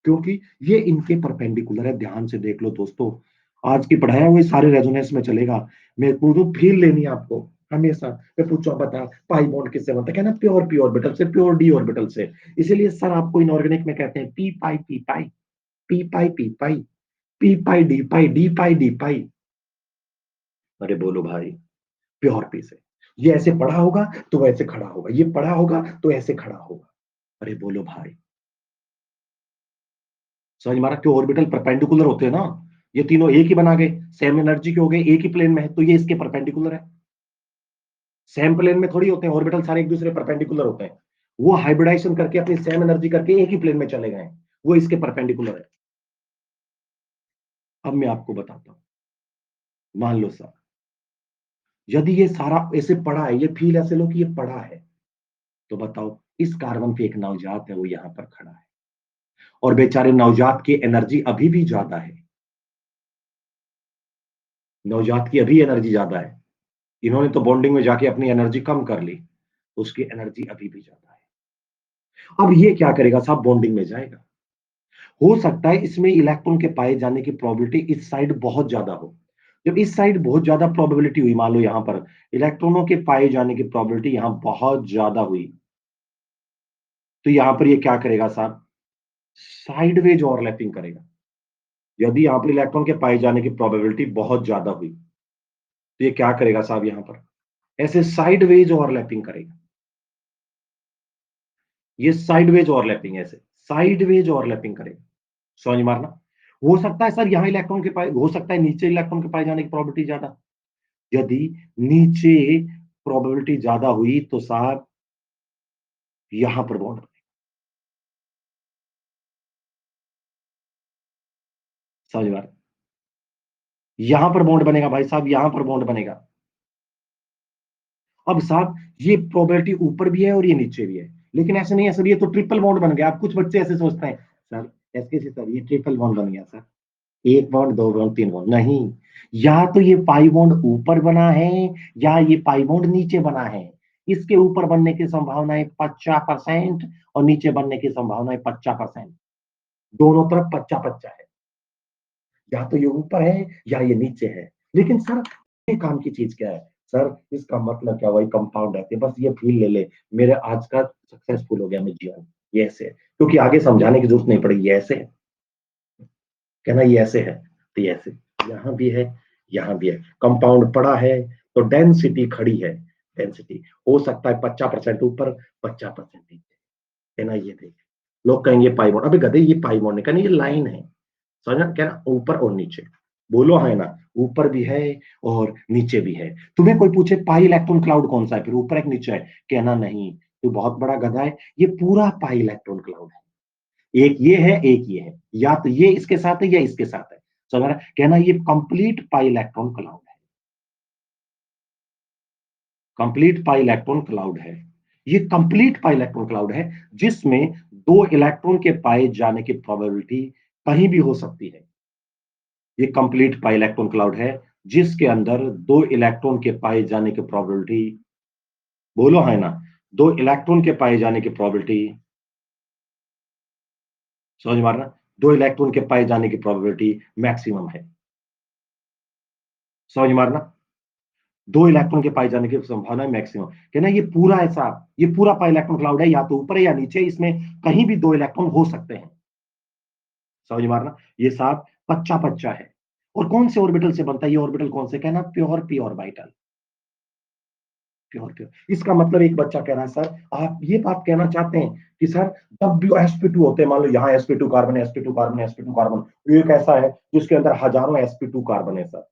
क्योंकि ये इनके परपेंडिकुलर है। ध्यान से देख लो दोस्तों, आज की पढ़ाया हुई सारे रेजोनेंस में चलेगा। मैं पूरी फील लेनी है आपको हमेशा। मैं पूछो बता, पाई बॉन्ड किससे बनता है, कहना प्योर पी ऑर्बिटल से, प्योर डी ऑर्बिटल से। इसीलिए सर आपको इनऑर्गेनिक में कहते हैं पी पाई पी पाई, पी पाई पी पाई, पी पाई डी पाई, डी पाई डी पाई। अरे बोलो भाई, प्योर पी से, ये ऐसे पढ़ा होगा तो वैसे खड़ा होगा, ये पढ़ा होगा तो ऐसे खड़ा होगा। अरे बोलो भाई, समझ मारा, क्यों ऑर्बिटल परपेंडिकुलर होते हैं ना, ये तीनों एक ही बना गए, सेम एनर्जी के हो गए, एक ही प्लेन में है, तो ये इसके परपेंडिकुलर है। सेम प्लेन में थोड़ी होते हैं ऑर्बिटल, सारे एक दूसरे परपेंडिकुलर होते हैं। वो हाइब्रिडाइजेशन करके अपनी सेम एनर्जी करके एक ही प्लेन में चले गए, वो इसके परपेंडिकुलर है। अब मैं आपको बताता हूं, मान लो सर, यदि ये सारा ऐसे पड़ा है, ये फील ऐसे लो कि ये पड़ा है, तो बताओ इस कार्बन पे एक नवजात है, वो यहां पर खड़ा है, और बेचारे नवजात की एनर्जी अभी भी ज्यादा है, नवजात की अभी एनर्जी ज्यादा है। इन्होंने तो बॉन्डिंग में जाके अपनी एनर्जी कम कर ली, तो उसकी एनर्जी अभी भी ज्यादा है। अब ये क्या करेगा साहब, बॉन्डिंग में जाएगा। हो सकता है इसमें इलेक्ट्रॉन के पाए जाने की प्रोबेबिलिटी इस साइड बहुत ज्यादा हो। जब इस साइड बहुत ज्यादा प्रोबेबिलिटी हुई, मान लो यहां पर इलेक्ट्रॉनों के पाए जाने की प्रोबेबिलिटी यहां बहुत ज्यादा हुई, तो यहां पर ये क्या करेगा साहब, साइडवेज ओवरलैपिंग करेगा। यदि यहाँ पर इलेक्ट्रॉन के पाए जाने की प्रोबेबिलिटी बहुत ज्यादा हुई, तो ये क्या करेगा साहब यहाँ पर? ऐसे साइडवेज ओवरलैपिंग करेगा। ये साइडवेज ओवरलैपिंग ऐसे साइडवेज ओवरलैपिंग करेगा। समझ मारना। हो सकता है सर यहाँ इलेक्ट्रॉन के पाए, हो सकता है नीचे इलेक्ट्रॉन के पाए जाने की प्रोबेबिलिटी ज्यादा। यदि नीचे प्रोबेबिलिटी ज्यादा हुई तो साहब यहां पर बॉन्ड, समझ में आ रहा है? यहां पर बॉन्ड बनेगा भाई साहब, यहां पर बॉन्ड बनेगा। अब साहब ये प्रोबेबिलिटी ऊपर भी है और ये नीचे भी है, लेकिन ऐसे नहीं है सर, ये तो ट्रिपल बॉन्ड बन गया। अब कुछ बच्चे ऐसे सोचते हैं सर, ऐसे कैसे सर, ये ट्रिपल बॉन्ड बन गया सर, एक बॉन्ड, दो बॉन्ड, तीन बॉन्ड। नहीं, या तो ये पाई बॉन्ड ऊपर बना है या ये पाई बॉन्ड नीचे बना है। इसके ऊपर बनने की संभावना है 50% और नीचे बनने की संभावना है 50%। दोनों तरफ 50-50 है। या तो ये ऊपर है या ये नीचे है। लेकिन सर ये काम की चीज क्या है सर? इसका मतलब क्या, वही कंपाउंड है, बस ये फील ले ले, मेरे आज का सक्सेसफुल हो गया मैं जीवन। ये ऐसे है, क्योंकि आगे समझाने की जरूरत नहीं पड़ेगी। ये ऐसे है, कहना ये ऐसे है तो ये ऐसे, यहाँ भी है, यहाँ भी है। कंपाउंड पड़ा है तो डेंसिटी खड़ी है। डेंसिटी हो सकता है 50% ऊपर, 50% नीचे, है ना? ये देख, लोग कहेंगे पाई बॉन्ड, अबे गधे ये पाई बॉन्ड नहीं, कहना ये लाइन है। समझना, क्या ना, ऊपर और नीचे, बोलो है ना, ऊपर भी है और नीचे भी है। तुम्हें कोई पूछे पाई इलेक्ट्रॉन क्लाउड कौन सा है, फिर ऊपर एक नीचे है, कहना नहीं, तो बहुत बड़ा गधा है, ये पूरा पाई इलेक्ट्रॉन क्लाउड है। एक ये है, एक ये है, या तो ये इसके साथ है या इसके साथ है। समझ रहा है? कहना ये कंप्लीट पाई इलेक्ट्रॉन क्लाउड है। कंप्लीट पाई इलेक्ट्रॉन क्लाउड है। ये कंप्लीट पाई इलेक्ट्रॉन क्लाउड है, जिसमें दो इलेक्ट्रॉन के पाए जाने की प्रोबेबिलिटी कहीं भी हो सकती है। ये कंप्लीट पाई इलेक्ट्रॉन क्लाउड है, जिसके अंदर दो इलेक्ट्रॉन के पाए जाने की प्रोबेबिलिटी, बोलो है ना, दो इलेक्ट्रॉन के पाए जाने की प्रोबेबिलिटी, समझ मारना, दो इलेक्ट्रॉन के पाए जाने की प्रोबेबिलिटी मैक्सिमम है। समझ मारना, दो इलेक्ट्रॉन के पाए जाने की संभावना मैक्सिमम। कहना ये पूरा ऐसा, ये पूरा पाई इलेक्ट्रॉन क्लाउड है, या तो ऊपर है या नीचे, इसमें कहीं भी दो इलेक्ट्रॉन हो सकते हैं। समझ मारना, ये साफ पच्चा पच्चा है। और कौन से ऑर्बिटल से बनता है ये ऑर्बिटल? कौन से? कहना pure P orbital. Pure pure, इसका मतलब एक बच्चा कह रहा है सर, आप ये बात कहना चाहते हैं कि सर जब भी sp2 होते हैं, मान लो यहाँ sp2 कार्बन है, sp2 कार्बन है, sp2 कार्बन, एक ऐसा है जिसके अंदर हजारों sp2 कार्बन है सर।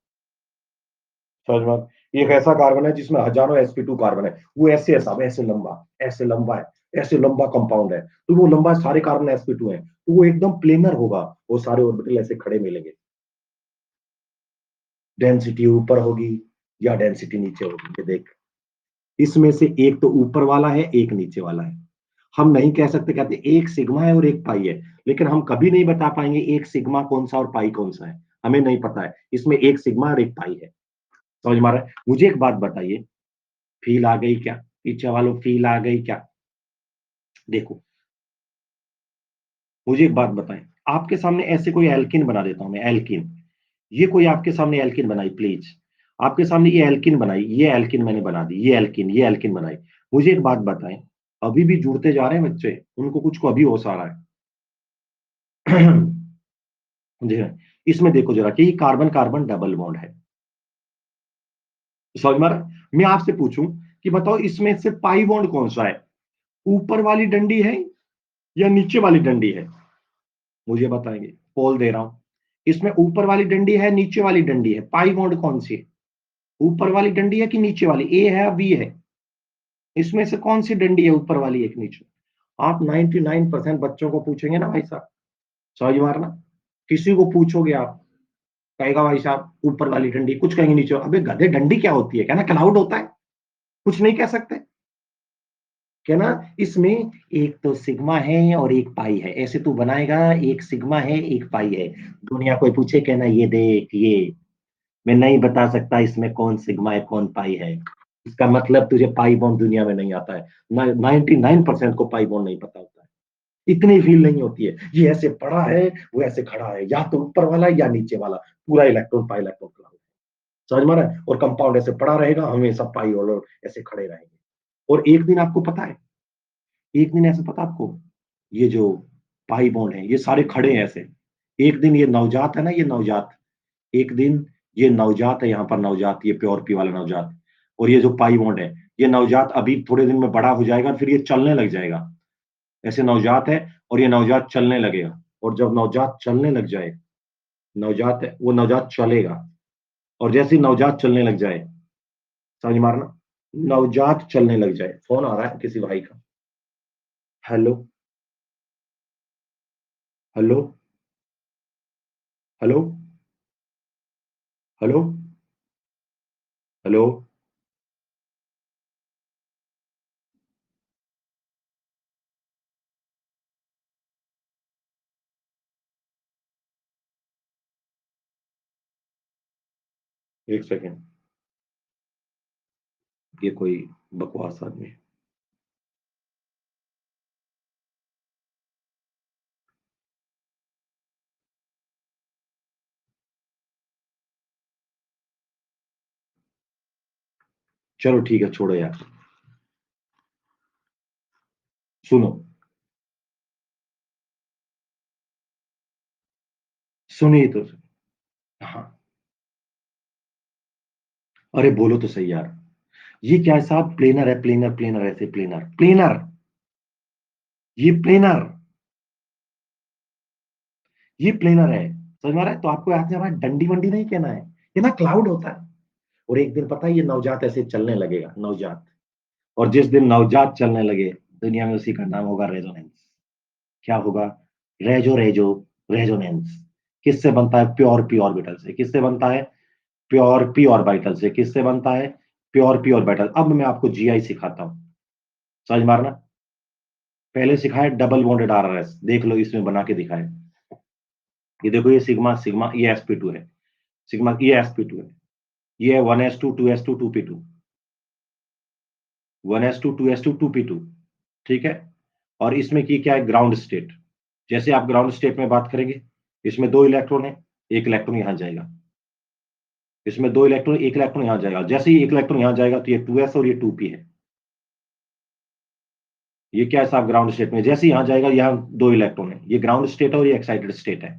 समझ में? एक ऐसा कार्बन है जिसमें हजारों sp2 कार्बन है, वो ऐसे है साहब, ऐसे लंबा, ऐसे लंबा है, ऐसे लंबा कंपाउंड है, तो वो लंबा, सारे कार्बन sp2 है, तो वो एकदम प्लेनर होगा, वो सारे ऑर्बिटल ऐसे खड़े मिलेंगे। डेंसिटी ऊपर होगी या डेंसिटी नीचे होगी, ये देख, इसमें से एक तो ऊपर वाला है, एक नीचे वाला है। हम नहीं कह सकते, कहते एक सिग्मा है और एक पाई है, लेकिन हम कभी नहीं बता पाएंगे एक सिग्मा कौन सा और पाई कौन सा है। हमें नहीं पता है, इसमें एक सिग्मा और एक पाई है। समझ में आ रहा है? मुझे एक बात बताइए, फील आ गई क्या? पीछे वालों फील आ गई क्या? देखो, मुझे एक बात बताएं, आपके सामने ऐसे कोई एल्किन बना देता हूं मैं, एल्किन, ये कोई आपके सामने एल्किन बनाई प्लीज, आपके सामने ये एल्किन बनाई, ये एल्किन मैंने बना दी, ये एल्किन बनाई। मुझे एक बात बताएं, अभी भी जुड़ते जा रहे हैं बच्चे, उनको कुछ को अभी होश आ रहा है? जी हाँ। इसमें देखो जरा कि कार्बन कार्बन डबल बॉन्ड है। समझ में आ रहा है? मैं आपसे पूछूं कि बताओ इसमें से पाई बॉन्ड कौन सा है, ऊपर वाली डंडी है या नीचे वाली डंडी है? मुझे बताएंगे, पोल दे रहा हूं, इसमें ऊपर वाली डंडी है, नीचे वाली डंडी है, पाई बॉन्ड कौन सी है? ऊपर वाली डंडी है कि नीचे वाली? ए है, बी है? इसमें से कौन सी डंडी है, ऊपर वाली एक नीचे? आप 99% बच्चों को पूछेंगे ना भाई साहब, समझ मारना, किसी को पूछोगे आप, कहेगा भाई साहब ऊपर वाली डंडी, कुछ कहेंगे नीचे। अबे गधे, डंडी क्या होती है? कहना क्लाउड होता है, कुछ नहीं कह सकते। कहना इसमें एक तो सिग्मा है और एक पाई है, ऐसे तू बनाएगा, एक सिग्मा है एक पाई है, दुनिया कोई पूछे कहना ये देख, ये मैं नहीं बता सकता इसमें कौन सिग्मा है कौन पाई है। इसका मतलब तुझे पाई बॉन्ड दुनिया में नहीं आता है। 99% को पाई बॉन्ड नहीं पता होता है, इतनी फील नहीं होती है। ये ऐसे पड़ा है, वो ऐसे खड़ा है, या तो ऊपर वाला या नीचे वाला, पूरा इलेक्ट्रॉन पाई इलेक्ट्रॉन क्लाउड। समझ में आ रहा है? और कंपाउंड ऐसे पड़ा रहेगा हमेशा, पाई और ऐसे खड़े रहेंगे। और एक दिन आपको पता है, एक दिन ऐसा पता आपको, ये जो पाई बॉन्ड है, ये सारे खड़े हैं ऐसे। एक दिन ये नवजात है ना, ये नवजात, एक दिन ये नवजात है, यहाँ पर नवजात, ये प्योर पी वाला नवजात, और ये जो पाई बॉन्ड है, ये नवजात अभी थोड़े दिन में बड़ा हो जाएगा, फिर ये चलने लग जाएगा। ऐसे नवजात है और ये नवजात चलने लगेगा, और जब नवजात चलने लग जाए, नवजात है, वो नवजात चलेगा, और जैसे ही नवजात चलने लग जाए, समझ मारना, नवजात चलने लग जाए। फ़ोन आ रहा है किसी भाई का। Hello, hello, hello, hello, hello. 1 second, ये कोई बकवास आदमी है। चलो ठीक है, छोड़ो यार। सुनो, सुनिए तो। हाँ, अरे बोलो तो सही यार। ये क्या है साहब, प्लेनर है, प्लेनर, प्लेनर ऐसे, प्लेनर, प्लेनर, ये प्लेनर, ये प्लेनर है। समझ में आ रहा है? तो आपको याद नहीं आ रहा, डंडी वंडी नहीं कहना है, ये ना क्लाउड होता है। और एक दिन पता है ये नवजात ऐसे चलने लगेगा, नवजात, और जिस दिन नवजात चलने लगे, दुनिया में उसी का नाम होगा रेजोनेंस। क्या होगा? रेजो रेजो रेजोनेंस। किससे बनता है? प्योर पी ऑर्बिटल से। किससे बनता है? प्योर पी ऑर्बिटल से। किससे बनता है? Pure P orbital. अब मैं आपको जीआई सिखाता हूं, समझ मारना। पहले सिखाया डबल बॉन्डेड आरआरएस, देख लो इसमें बना के दिखाए। ये देखो, ये सिग्मा सिग्मा, ये sp2 है, सिग्मा, ये sp2 है, ये है 1s2 2s2 2p2, 1s2 2s2 2p2, ठीक है। और इसमें की क्या है? Ground state. जैसे आप ग्राउंड स्टेट में बात करेंगे, इसमें 2 इलेक्ट्रॉन है, 1 इलेक्ट्रॉन यहां जाएगा, इसमें 2 इलेक्ट्रॉन, 1 इलेक्ट्रॉन यहां जाएगा। जैसे ही 1 इलेक्ट्रॉन यहां जाएगा तो ये 2s और ये 2p है। ये क्या है साहब? ग्राउंड स्टेट में जैसे यहां जाएगा, यहां 2 इलेक्ट्रॉन है, ये ग्राउंड स्टेट है और ये एक्साइटेड स्टेट है।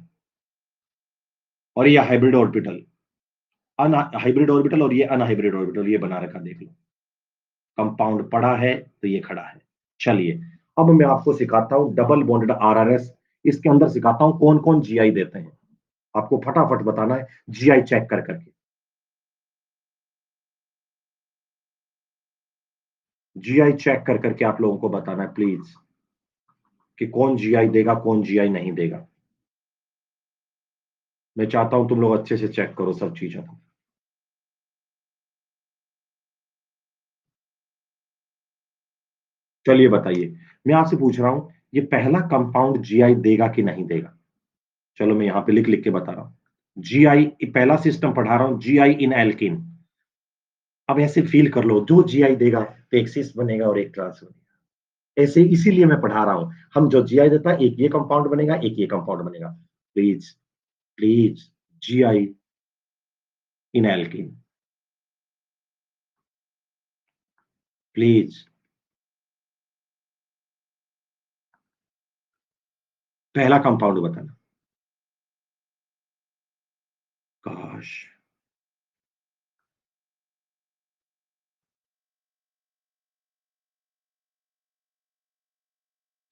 और ये हाइब्रिड ऑर्बिटल, अन हाइब्रिड ऑर्बिटल, और ये अनहाइब्रिड ऑर्बिटल, ये बना रखा, देख लो। कंपाउंड पड़ा है तो ये खड़ा है। चलिए, अब मैं आपको सिखाता हूं डबल बॉन्डेड आरआरएस। इसके अंदर सिखाता हूं कौन कौन जीआई देते हैं। आपको फटाफट बताना है, जीआई चेक कर करके। जीआई चेक कर करके आप लोगों को बताना है प्लीज, कि कौन जीआई देगा, कौन जीआई नहीं देगा। मैं चाहता हूं तुम लोग अच्छे से चेक करो सब चीजों को। चलिए बताइए, मैं आपसे पूछ रहा हूं, ये पहला कंपाउंड जीआई देगा कि नहीं देगा? चलो मैं यहां पे लिख लिख के बता रहा हूं। जीआई, पहला सिस्टम पढ़ा रहा हूं, जीआई इन एल्किन। अब ऐसे फील कर लो, जो जीआई देगा तो एक सिस बनेगा और एक ट्रांस बनेगा। ऐसे इसीलिए मैं पढ़ा रहा हूं। हम जो जीआई देता है, एक ये कंपाउंड बनेगा, एक ये कंपाउंड बनेगा। Please, please, GI in alkene, please. पहला कंपाउंड बताना। काश,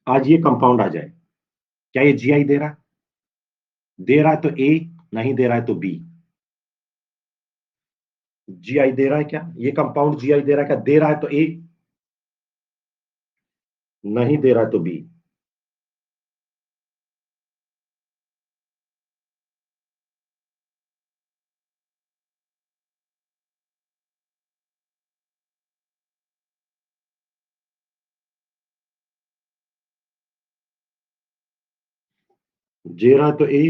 आज ये कंपाउंड आ जाए। क्या ये जीआई दे रहा है? दे रहा है तो ए, नहीं दे रहा है तो बी। जीआई दे रहा है क्या? ये कंपाउंड जीआई दे रहा है क्या? दे रहा है तो ए, नहीं दे रहा है तो बी। दे रहा है तो ए,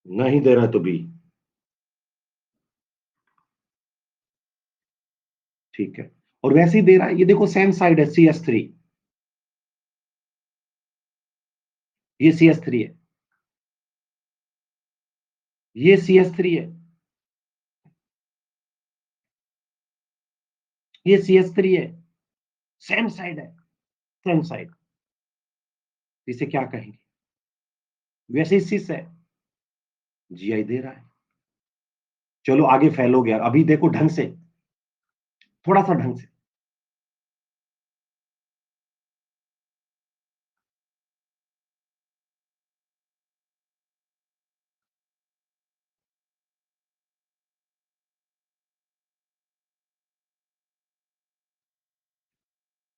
नहीं दे रहा है तो बी। ठीक है, और वैसे ही दे रहा है, ये देखो सेम साइड है, CS3, ये CS3 है, ये CS3 है, ये CS3 है। सेम साइड है, सेम साइड। इसे क्या कहेंगे? वैसे ही सिस है, जीआई दे रहा है। चलो आगे फैलोगे यार, अभी देखो ढंग से, थोड़ा-सा ढंग से।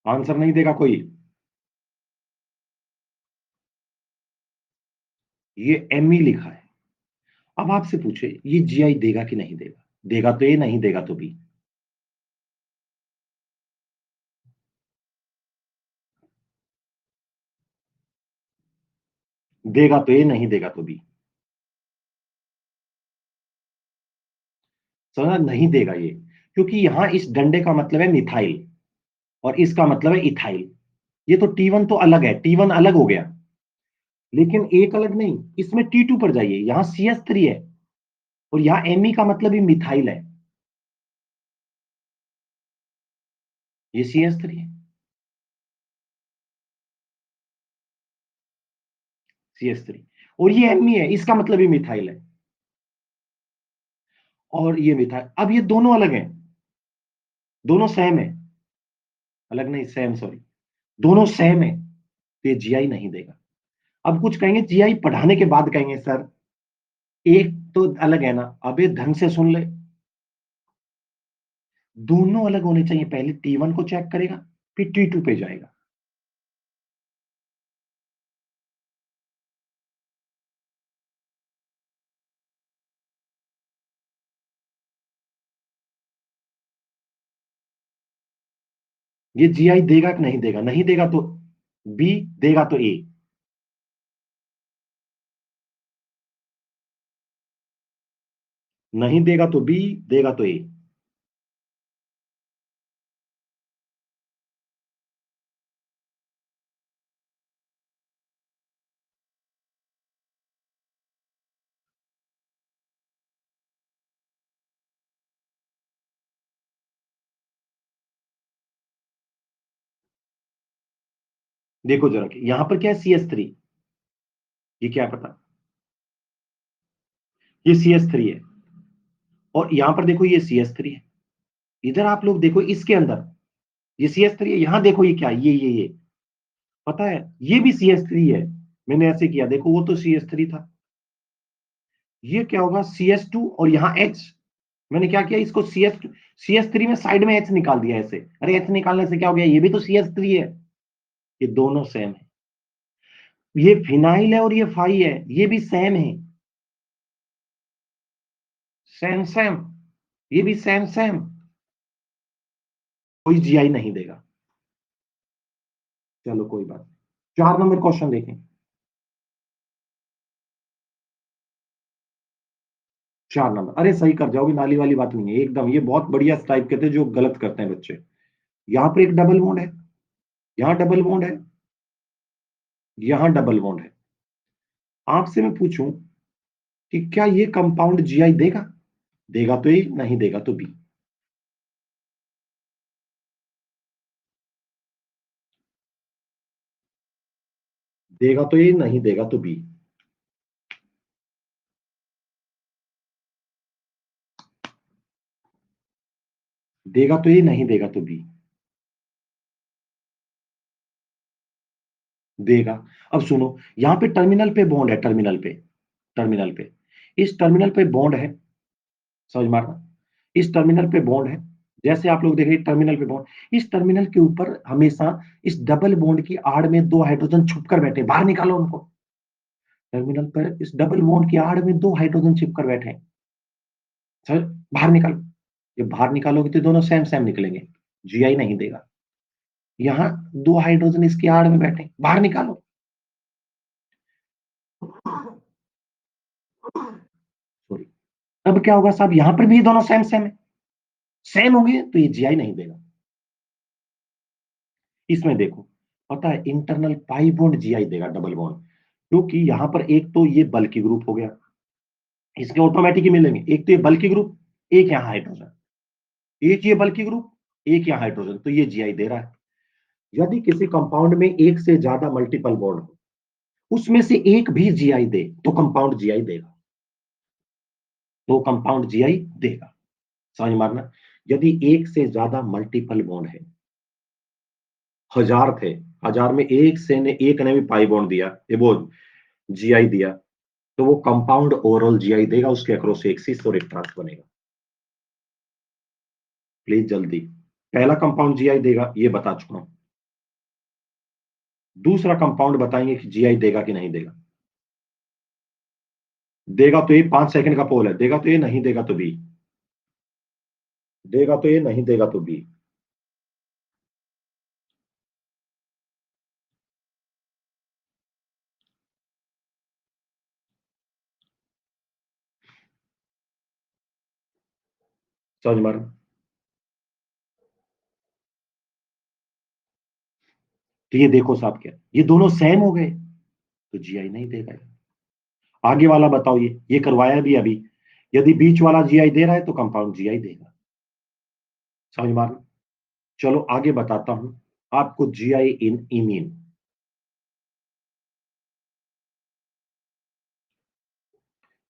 आंसर नहीं देगा कोई। ये एमई लिखा है। अब आपसे पूछे ये जीआई देगा कि नहीं देगा? देगा तो ए, नहीं देगा तो बी। देगा तो ए, नहीं देगा तो बी। समझा? नहीं देगा ये, क्योंकि यहां इस डंडे का मतलब है मिथाइल और इसका मतलब है इथाइल। ये तो T1 तो अलग है, T1 अलग हो गया, लेकिन एक अलग नहीं। इसमें T2 पर जाइए, यहां CH3 है और यहां एमी का मतलब ही मिथाइल है। ये CH3 है, CH3, और ये एमी है, इसका मतलब ही मिथाइल है। और ये मिथाइल, अब ये दोनों अलग हैं, दोनों सेम है। अलग नहीं, सेम, सॉरी, दोनों सेम है, तो ये जीआई नहीं देगा। अब कुछ कहेंगे जीआई पढ़ाने के बाद कहेंगे सर एक तो अलग है ना। अबे ढंग से सुन ले, दोनों अलग होने चाहिए। पहले T1 को चेक करेगा, फिर T2 पे जाएगा। ये जीआई देगा कि नहीं देगा? नहीं देगा तो बी, देगा तो ए। नहीं देगा तो बी, देगा तो ए। देखो जरा, यहां पर क्या है? CH3, ये क्या पता, ये CH3 है, और यहां पर देखो ये CH3 है। इधर आप लोग देखो इसके अंदर, ये CH3 है, यहां देखो ये क्या है? ये पता है, ये भी CH3 है। मैंने ऐसे किया, देखो वो तो CH3 था, ये क्या होगा? CH2 और यहाँ H। मैंने क्या किया, इसको CH3 में साइड में H निकाल दिया ऐसे। अरे H निकालने से क्या हो गया? ये भी तो CH3 है। ये दोनों सेम है। ये फिनाइल है और ये फाई है, ये भी सेम है। सेम सेम, ये भी सेम सेम। कोई जीआई नहीं देगा। चलो कोई बात नहीं। 4 नंबर क्वेश्चन देखें। 4 नंबर, अरे सही कर जाओगे, नाली वाली बात नहीं है एकदम। ये बहुत बढ़िया टाइप के थे जो गलत करते हैं बच्चे। यहाँ पर एक डबल बॉन्ड है, यहाँ डबल बॉन्ड है, यहाँ डबल बॉन्ड है। आपसे मैं पूछूं कि क्या ये कंपाउंड जीआई देगा? देगा तो ए, नहीं देगा तो बी। देगा तो ए, नहीं देगा तो बी। देगा तो ए, नहीं देगा तो बी। देगा। अब सुनो, यहां पे टर्मिनल पे बॉन्ड है, टर्मिनल पे, टर्मिनल पे, इस टर्मिनल पे बॉन्ड है। समझ मारना, इस टर्मिनल पे बॉन्ड है। जैसे आप लोग देख रहे हैं टर्मिनल पे बॉन्ड, इस टर्मिनल के ऊपर हमेशा इस डबल बॉन्ड की आड़ में दो हाइड्रोजन छुप कर बैठे, बाहर निकालो उनको। टर्मिनल पर इस डबल बॉन्ड की आड़ में दो हाइड्रोजन छिप कर बैठे हैं। सर, बाहर निकालो। जब बाहर निकालोगे तो दोनों सेम सेम निकलेंगे, जीआई नहीं देगा। यहाँ दो हाइड्रोजन इसकी आड़ में बैठे, बाहर निकालो। सॉरी। अब क्या होगा साहब? यहां पर भी ये दोनों सेम सेम है, सेम होंगे तो ये जीआई नहीं देगा। इसमें देखो, पता है इंटरनल पाई बॉन्ड जीआई देगा, डबल बॉन्ड, क्योंकि यहां पर एक तो ये बल्कि ग्रुप हो गया, इसके ऑटोमेटिक ही मिलेंगे। एक तो ये बल्कि ग्रुप, एक यहाँ हाइड्रोजन, एक ये बल्कि ग्रुप, एक यहाँ हाइड्रोजन, तो ये जीआई दे रहा है। यदि किसी कंपाउंड में एक से ज्यादा मल्टीपल बॉन्ड हो, उसमें से एक भी जीआई दे तो कंपाउंड जीआई देगा, तो कंपाउंड जीआई देगा। समझ मारना। यदि एक से ज्यादा मल्टीपल बॉन्ड है, हजार थे, हजार में एक ने भी पाई बॉन्ड दिया, ये वो जीआई दिया, तो वो कंपाउंड ओवरऑल जीआई देगा, उसके अक्रॉस एक सिस और एक ट्रांस बनेगा। प्लीज जल्दी। पहला कंपाउंड जीआई देगा, ये बता चुका हूं। दूसरा कंपाउंड बताएंगे कि जीआई देगा कि नहीं देगा। देगा तो ये 5 सेकंड का पोल है, देगा तो ये, नहीं देगा तो बी, देगा तो ये, नहीं देगा तो बी। समझ मार। तो ये देखो साहब, क्या ये दोनों सेम हो गए, तो जीआई नहीं देगा। आगे वाला बताओ, ये करवाया भी अभी। यदि बीच वाला जीआई दे रहा है तो कंपाउंड जीआई देगा। समझ मार। चलो आगे बताता हूं आपको जीआई इन इमीन।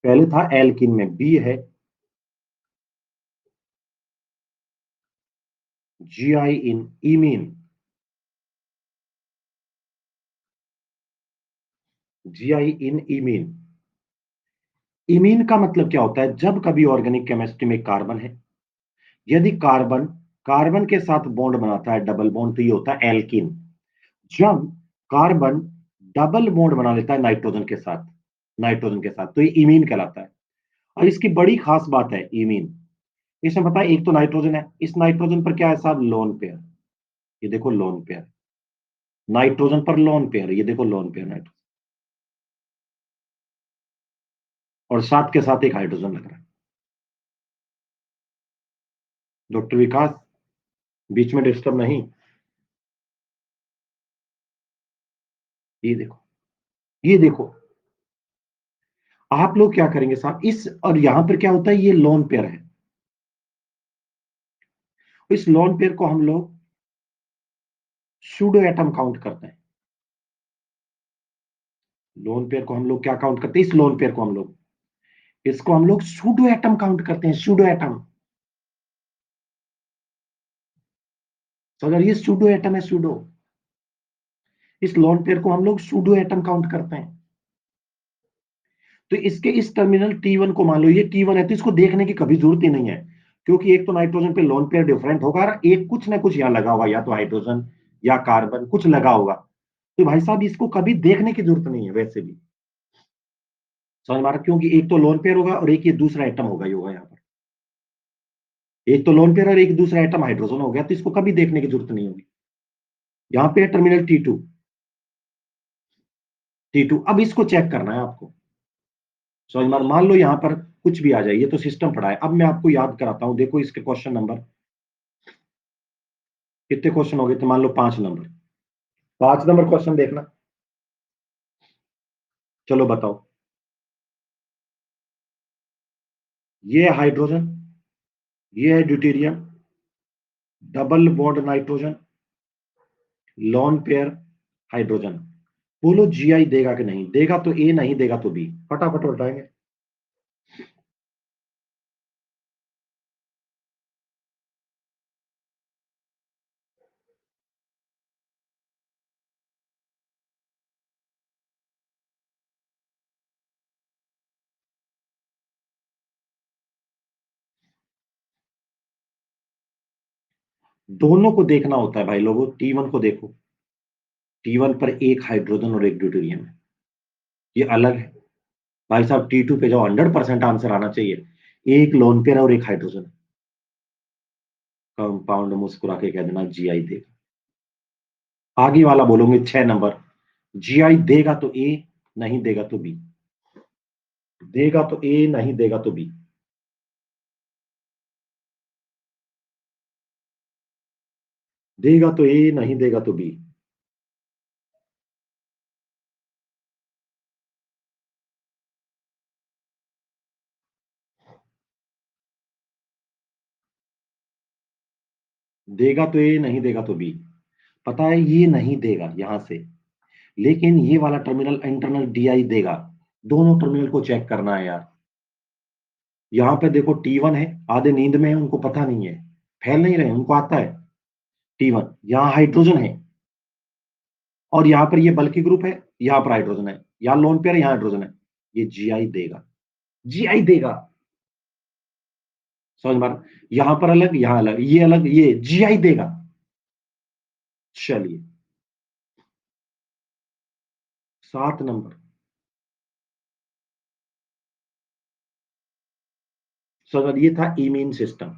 पहले था एल्किन में बी है, जीआई इन इमीन। जीआई इन इमीन। इमीन का मतलब क्या होता है? जब कभी ऑर्गेनिक केमिस्ट्री में कार्बन है, यदि कार्बन कार्बन के साथ बॉन्ड बनाता है डबल बॉन्ड, तो ये होता है एल्किन। जब कार्बन डबल बॉन्ड बना लेता है नाइट्रोजन के साथ, तो ये इमीन कहलाता है। और इसकी बड़ी खास बात है इमीन, इसमें पता है, एक तो नाइट्रोजन है, इस नाइट्रोजन पर क्या है साहब? Lone pair. ये देखो लोन पेयर, नाइट्रोजन पर लोन पेयर, ये देखो लोन पेयर नाइट्रोजन, और साथ के साथ एक हाइड्रोजन लग रहा है। डॉक्टर विकास, बीच में डिस्टर्ब नहीं। ये देखो, ये देखो, आप लोग क्या करेंगे साहब, इस और यहां पर क्या होता है, ये लोन पेयर है। इस लोन पेयर को हम लोग सूडो एटम काउंट करते हैं। लोन पेयर को हम लोग क्या काउंट करते हैं? इस लोन पेयर को हम लोग, इसको हम लोग सूडो एटम काउंट करते हैं, सूडो एटम। तो अगर ये सूडो एटम है, सूडो, इस लोन पेयर को हम लोग सूडो एटम काउंट करते हैं। तो इसके इस टर्मिनल T1 को मान लो ये T1 है, तो इसको देखने की कभी जरूरत ही नहीं है, क्योंकि एक तो नाइट्रोजन पे लोन पेयर डिफरेंट होगा, और एक कुछ ना कुछ यहाँ लगा होगा, या तो हाइड्रोजन या कार्बन कुछ लगा होगा। तो भाई साहब इसको कभी देखने की जरूरत नहीं है वैसे भी। समझ मारा? क्योंकि एक तो लोन पेयर होगा और एक ये दूसरा एटम होगा, ही होगा यहाँ पर। एक तो लोन पेयर और एक दूसरा एटम हाइड्रोजन हो गया, तो इसको कभी देखने की जरूरत नहीं होगी। यहाँ पे टर्मिनल T2, T2। अब इसको चेक करना है आपको। समझ मार, मान लो यहाँ पर कुछ भी आ जाए, ये तो सिस्टम पड़ा है। अब मैं आपको याद कराता हूं, देखो इसके क्वेश्चन नंबर कितने क्वेश्चन हो गए थे, मान लो 5 नंबर। 5 नंबर क्वेश्चन देखना। चलो बताओ, ये है हाइड्रोजन, ये है deuterium, double bond nitrogen, lone pair hydrogen. बोलो जीआई देगा कि नहीं देगा? तो ए, नहीं देगा तो बी। फटाफट उठाएंगे। दोनों को देखना होता है भाई लोगों। T1 को देखो, T1 पर एक हाइड्रोजन और एक ड्यूटेरियम है, ये अलग है। भाई साहब T2 पे जाओ, 100% आंसर आना चाहिए। एक लोन पेयर और एक हाइड्रोजन। कंपाउंड मुस्कुरा के कह देना जीआई देगा। आगे वाला बोलोगे 6 नंबर, जीआई देगा तो ए, नहीं देगा तो बी, देगा तो ए, नहीं देगा तो बी, देगा तो ए, नहीं देगा तो बी। देगा तो ए, नहीं देगा तो बी। पता है ये नहीं देगा यहां से, लेकिन ये वाला टर्मिनल इंटरनल DI देगा। दोनों टर्मिनल को चेक करना है यार। यहां पे देखो T1 है, आधे नींद में है, उनको पता नहीं है, फैल नहीं रहे, उनको आता है T1। यहां हाइड्रोजन है और यहां पर ये बल्कि ग्रुप है, यहां पर हाइड्रोजन है, यहां लोन पेयर है, यहां हाइड्रोजन है। ये GI देगा, GI देगा। समझ मार, यहां पर अलग, यहां अलग, ये अलग, ये GI देगा। चलिए 7 नंबर। सर ये था इमीन सिस्टम।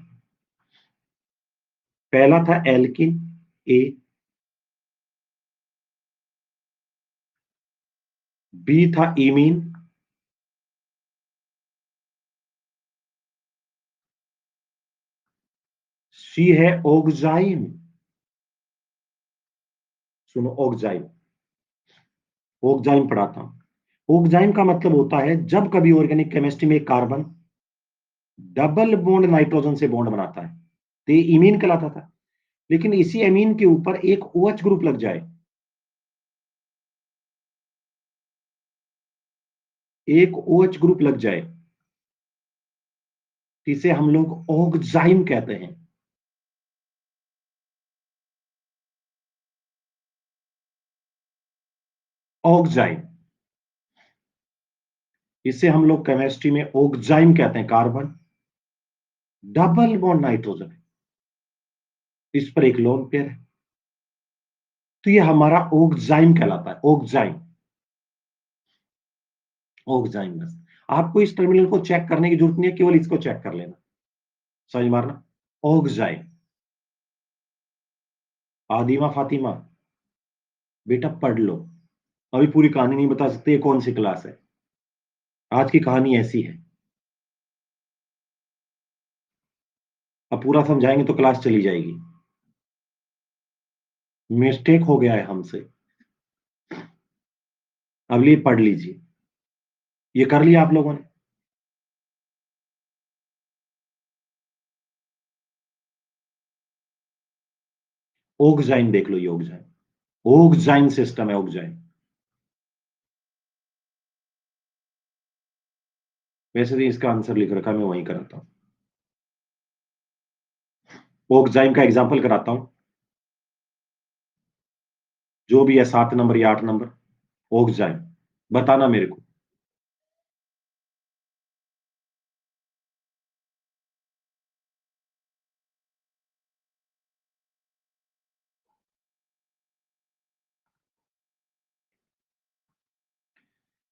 पहला था एल्किन A, बी था इमीन, सी है ओक्साइम। सुनो ओक्साइम, ओक्साइम पढ़ाता हूं। ओक्साइम का मतलब होता है जब कभी ऑर्गेनिक केमिस्ट्री में एक कार्बन डबल बॉन्ड नाइट्रोजन से बॉन्ड बनाता है तो ये इमीन कहलाता था। लेकिन इसी एमीन के ऊपर एक OH ग्रुप लग जाए, एक OH ग्रुप लग जाए, इसे हम लोग ओक्साइम कहते हैं। ओक्साइम, इसे हम लोग केमिस्ट्री में ओक्साइम कहते हैं। कार्बन डबल बॉन्ड नाइट्रोजन है, इस पर एक लोन पेयर है, तो ये हमारा ओक्साइम कहलाता है। ओक्साइम, ओक्साइम। बस आपको इस टर्मिनल को चेक करने की जरूरत नहीं है, केवल इसको चेक कर लेना। समझ मारना, ओक्साइम। आदिमा फातिमा, बेटा पढ़ लो, अभी पूरी कहानी नहीं बता सकते ये कौन सी क्लास है। आज की कहानी ऐसी है, अब पूरा समझाएंगे तो क्लास चली जाएगी। मिस्टेक हो गया है हमसे, अब लिए पढ़ लीजिए। ये कर लिया आप लोगों ने? ओक्साइम देख लो, ये ओक्साइम, ओक्साइम सिस्टम है, ओक्साइम। वैसे भी इसका आंसर लिख रखा, मैं वहीं कराता हूं। ओक्साइम का एग्जाम्पल कराता हूं, जो भी है 7 नंबर या 8 नंबर। ओक्साइम, बताना मेरे को।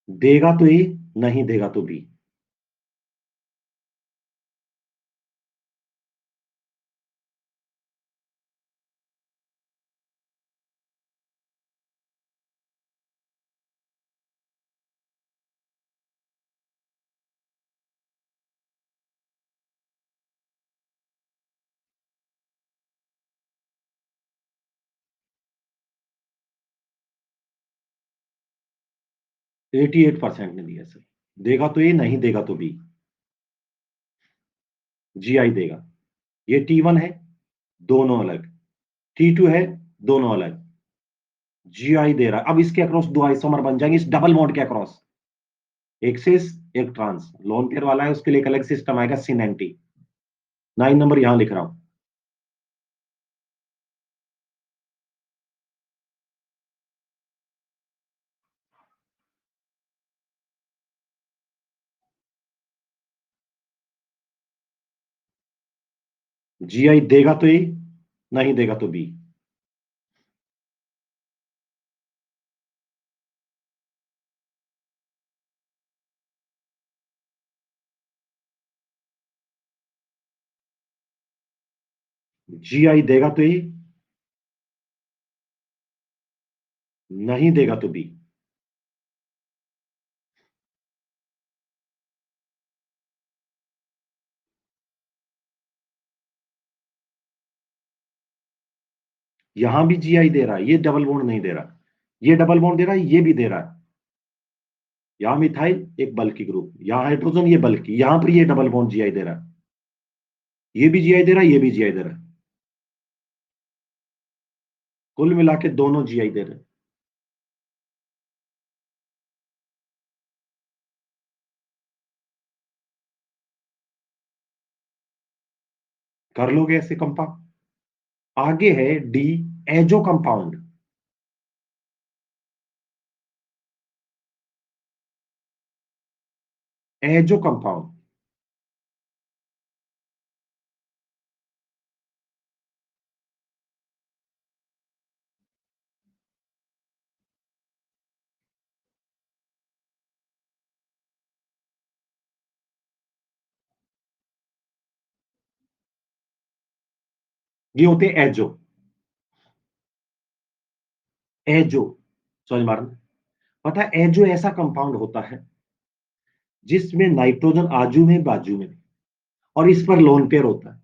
देगा तो ए, नहीं देगा तो बी। %88 ने दिया सर। देगा तो ए, नहीं देगा तो बी। GI देगा। ये T1 है, दोनों अलग। T2 है, दोनों अलग। GI दे रहा है। अब इसके अक्रॉस दो आइसोमर बन जाएंगे, इस डबल बॉन्ड के अक्रॉस। एक सिस, एक ट्रांस। लोन पेयर वाला है, उसके लिए एक अलग सिस्टम आएगा, सिन एंटी। 9 नंबर यहां लिख रहा हूं। GI देगा तो ए, नहीं देगा तो बी। GI देगा तो ए, नहीं देगा तो बी। यहां भी GI दे रहा है, ये डबल बॉन्ड नहीं दे रहा। ये डबल बॉन्ड दे रहा है, ये भी दे रहा है। यहां मिथाइल एक बल्कि ग्रुप, यहां हाइड्रोजन, ये बल्कि, यहां पर ये डबल बॉन्ड GI दे रहा है। ये भी GI दे रहा है, ये भी GI दे रहा है। कुल मिला के दोनों GI दे रहे हैं। कर लोगे ऐसे कंपाउंड। आगे है D, azo compound. Azo compound, ये होते हैं एजो। एजो समझ मारना। पता है एजो ऐसा कंपाउंड होता है जिसमें नाइट्रोजन आजू में बाजू में, और इस पर लोन पेयर होता है।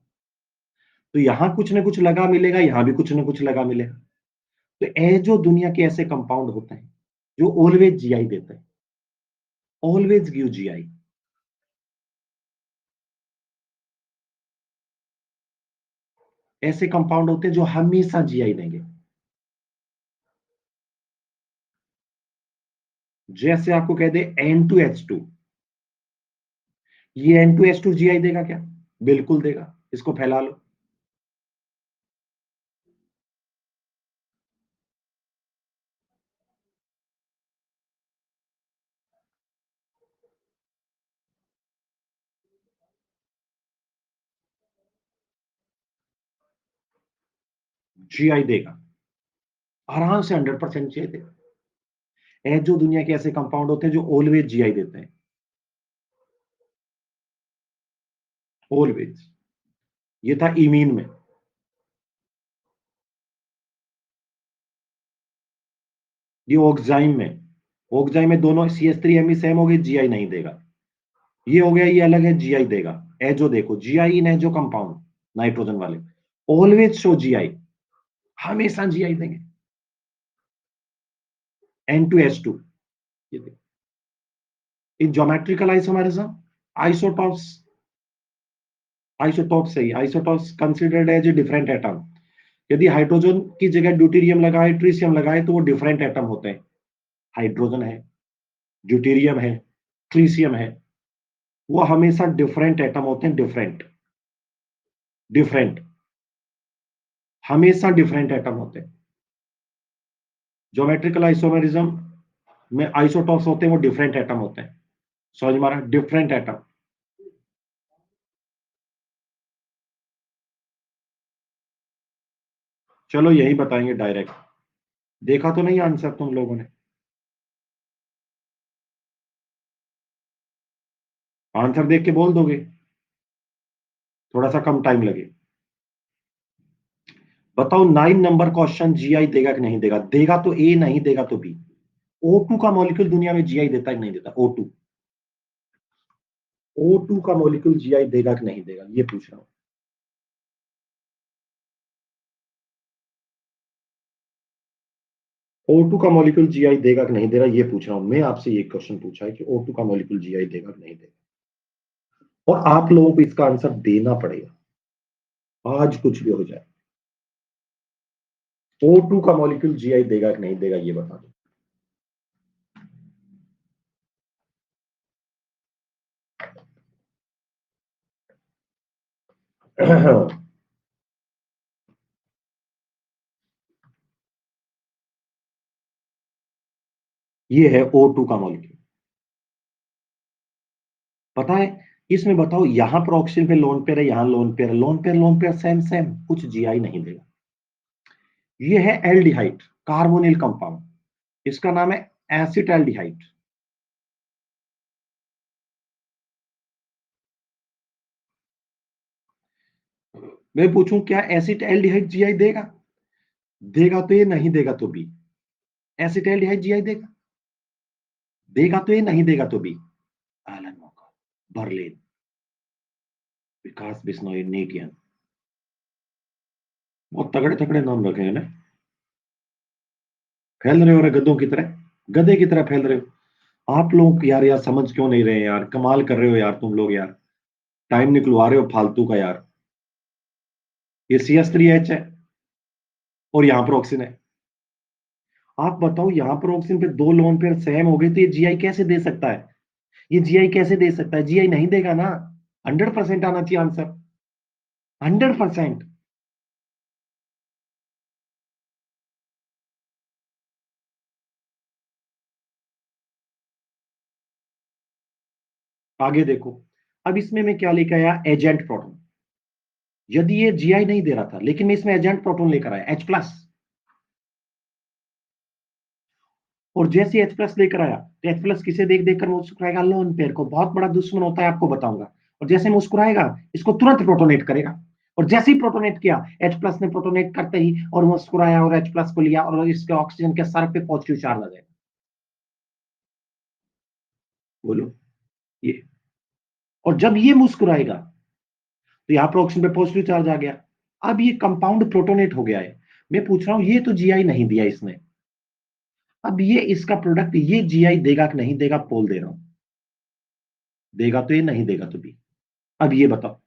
तो यहां कुछ ना कुछ लगा मिलेगा, यहां भी कुछ ना कुछ लगा मिलेगा। तो एजो दुनिया के ऐसे कंपाउंड होते हैं जो ऑलवेज जीआई देते हैं, ऑलवेज गिव जीआई। ऐसे कंपाउंड होते हैं जो हमेशा जीआई देंगे। जैसे आपको कह दे N2H2, ये N2H2 जीआई देगा क्या? बिल्कुल देगा। इसको फैला लो। जीआई देगा आराम से, 100% जीआई देगा। जो दुनिया के ऐसे कंपाउंड होते हैं जो ऑलवेज जीआई देते हैं, ऑलवेज। ये था इमीन में। ये ऑक्साइम में, ऑक्साइम में दोनों CH3 Me सेम हो गए, जीआई नहीं देगा। ये हो गया, ये अलग है, जीआई देगा। एजो देखो, GI in azo compound, nitrogen वाले ऑलवेज शो जीआई, हमेशा जीआई देंगे। N2H2, ये देखो। In geometrical isomerism, isotopes, isotopes सही, isotopes considered as a different atom. यदि हाइड्रोजन की जगह ड्यूटेरियम लगाए, ट्रिशियम लगाए, तो वो डिफरेंट एटम होते हैं। हाइड्रोजन है, ड्यूटेरियम है, ट्रिशियम है, वो हमेशा डिफरेंट एटम होते हैं। डिफरेंट, डिफरेंट, हमेशा डिफरेंट एटम होते हैं। ज्योमेट्रिकल आइसोमेरिज्म में आइसोटॉप्स होते हैं, वो डिफरेंट एटम होते हैं। समझ मारा, डिफरेंट एटम। चलो यही बताएंगे डायरेक्ट। देखा तो नहीं आंसर तुम लोगों ने? आंसर देख के बोल दोगे, थोड़ा सा कम टाइम लगे। बताओ 9 नंबर क्वेश्चन, जीआई देगा कि नहीं देगा? देगा तो ए, नहीं देगा तो बी। O2 का मॉलिक्यूल दुनिया में जीआई देता है कि नहीं देता? O2, O2 का मॉलिक्यूल जीआई देगा कि नहीं देगा, ये पूछ रहा हूं। O2 का मॉलिक्यूल जीआई देगा कि नहीं देगा, ये पूछ रहा हूं। मैं आपसे ये क्वेश्चन पूछा है कि O2 का मॉलिक्यूल जीआई देगा कि नहीं देगा, और आप लोगों को इसका आंसर देना पड़ेगा, आज कुछ भी हो जाए। O2 का मॉलिक्यूल जीआई देगा कि नहीं देगा, ये बता दो। ये है O2 का मॉलिक्यूल। पता है, इसमें बताओ, यहां पर ऑक्सीजन पे लोन पेयर है, यहां लोन पेयर है, lone pair lone pair same same, कुछ जीआई नहीं देगा। ये है एल्डिहाइड, कार्बोनिल कंपाउंड। इसका नाम है एसिटाल्डिहाइड। मैं पूछूं क्या एसिटाल्डिहाइड जीआई देगा? देगा तो ये, नहीं देगा तो बी। एसिटाल्डिहाइड जीआई देगा, देगा तो ये, नहीं देगा तो बी। एलन वॉकर, बर्लिन, विकास बिश्नोई, नेटियन। बहुत तगड़े तगड़े नाम रखे हैं ना। फैल रहे हो रे गधों की तरह, गधे की तरह फैल रहे हो आप लोग। यार यार समझ क्यों नहीं रहे यार? कमाल कर रहे हो यार तुम लोग यार, टाइम निकलवा रहे हो फालतू का यार। ये CH3H है, और यहां पर ऑक्सीजन है। आप बताओ, यहां पर ऑक्सीजन पे दो लोन पेयर सेम हो गए, तो ये जीआई कैसे दे सकता है? ये जीआई कैसे दे सकता है? जीआई नहीं देगा ना, 100% आना चाहिए आंसर। 100%। आगे देखो, अब इसमें मैं क्या लेकर आया, एजेंट प्रोटॉन। यदि ये जीआई नहीं दे रहा था, लेकिन मैं इसमें एजेंट प्रोटॉन लेकर आया H+, और जैसे H+ लेकर आया तो H+ किसे देख देख कर मुस्कुराएगा, लोन पेयर को। बहुत बड़ा दुश्मन होता है, आपको बताऊंगा। और जैसे मुस्कुराएगा, इसको तुरंत प्रोटोनेट करेगा। और जैसे ही प्रोटोनेट किया, H+ ने प्रोटोनेट करते ही और मुस्कुराया और H+ को लिया, और इसके ऑक्सीजन के सर पे पॉजिटिव चार्ज आ जाएगा। बोलो ये। और जब ये मुस्कुराएगा तो यहां पर ऑक्सीजन पे पॉजिटिव चार्ज आ गया। अब ये कंपाउंड प्रोटोनेट हो गया है। मैं पूछ रहा हूं, ये तो जीआई नहीं दिया इसने। अब ये इसका प्रोडक्ट ये जीआई देगा कि नहीं देगा, पोल दे रहा हूं। देगा तो ये, नहीं देगा तो भी। अब ये बताओ,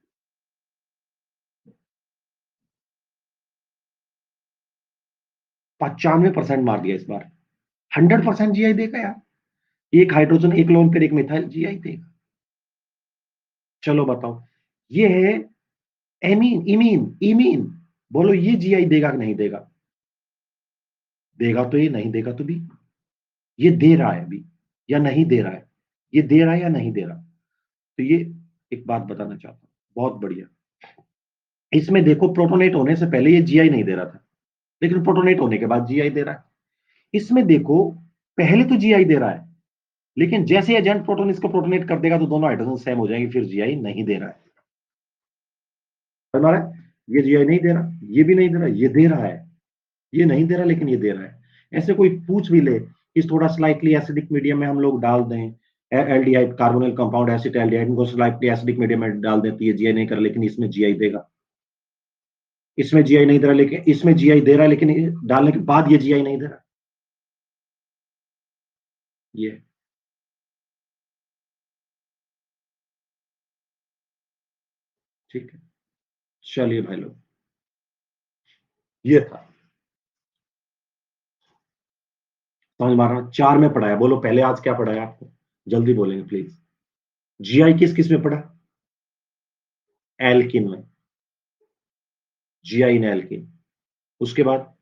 95% मार दिया इस बार। 100% जीआई देगा यार। एक हाइड्रोजन, एक लोन पेयर, एक मिथाइल, जीआई देगा। चलो बताओ, ये है एमीन, इमीन, इमीन। बोलो ये जीआई देगा कि नहीं देगा। देगा तो ये, नहीं देगा तो भी। ये दे रहा है अभी या नहीं दे रहा है, ये दे रहा है या नहीं दे रहा। तो ये एक बात बताना चाहता हूं, बहुत बढ़िया। इसमें देखो, प्रोटोनेट होने से पहले ये जीआई नहीं दे रहा था, लेकिन प्रोटोनेट होने के बाद जीआई दे रहा है। इसमें देखो, पहले तो जीआई दे रहा है, लेकिन जैसे एजेंट प्रोटोन इसको प्रोटोनेट कर देगा तो दोनों हाइड्रोजन सेम हो जाएंगे, फिर जीआई नहीं दे रहा है। समझ रहा है? ये जीआई नहीं दे रहा, ये भी नहीं दे रहा, ये दे रहा है। ये नहीं दे रहा, लेकिन ये दे रहा है। ऐसे कोई पूछ भी ले कि थोड़ा स्लाइटली एसिडिक मीडियम में हम लोग डाल दें aldehyde, carbonyl compound acid aldehyde, इनको स्लाइटली एसिडिक मीडियम में डाल देती है, जीआई नहीं कर, लेकिन इसमें जीआई देगा। इसमें जीआई नहीं दे रहा, लेकिन इसमें जीआई दे रहा है, लेकिन डालने के बाद ये जीआई नहीं दे रहा। ये ठीक है। चलिए भाई लोग, ये था। समझ मारना, 4 में पढ़ाया। बोलो पहले आज क्या पढ़ाया आपको, जल्दी बोलेंगे प्लीज। जीआई किस किस में पढ़ा, एल्किन में। जीआई ने एल्किन। उसके बाद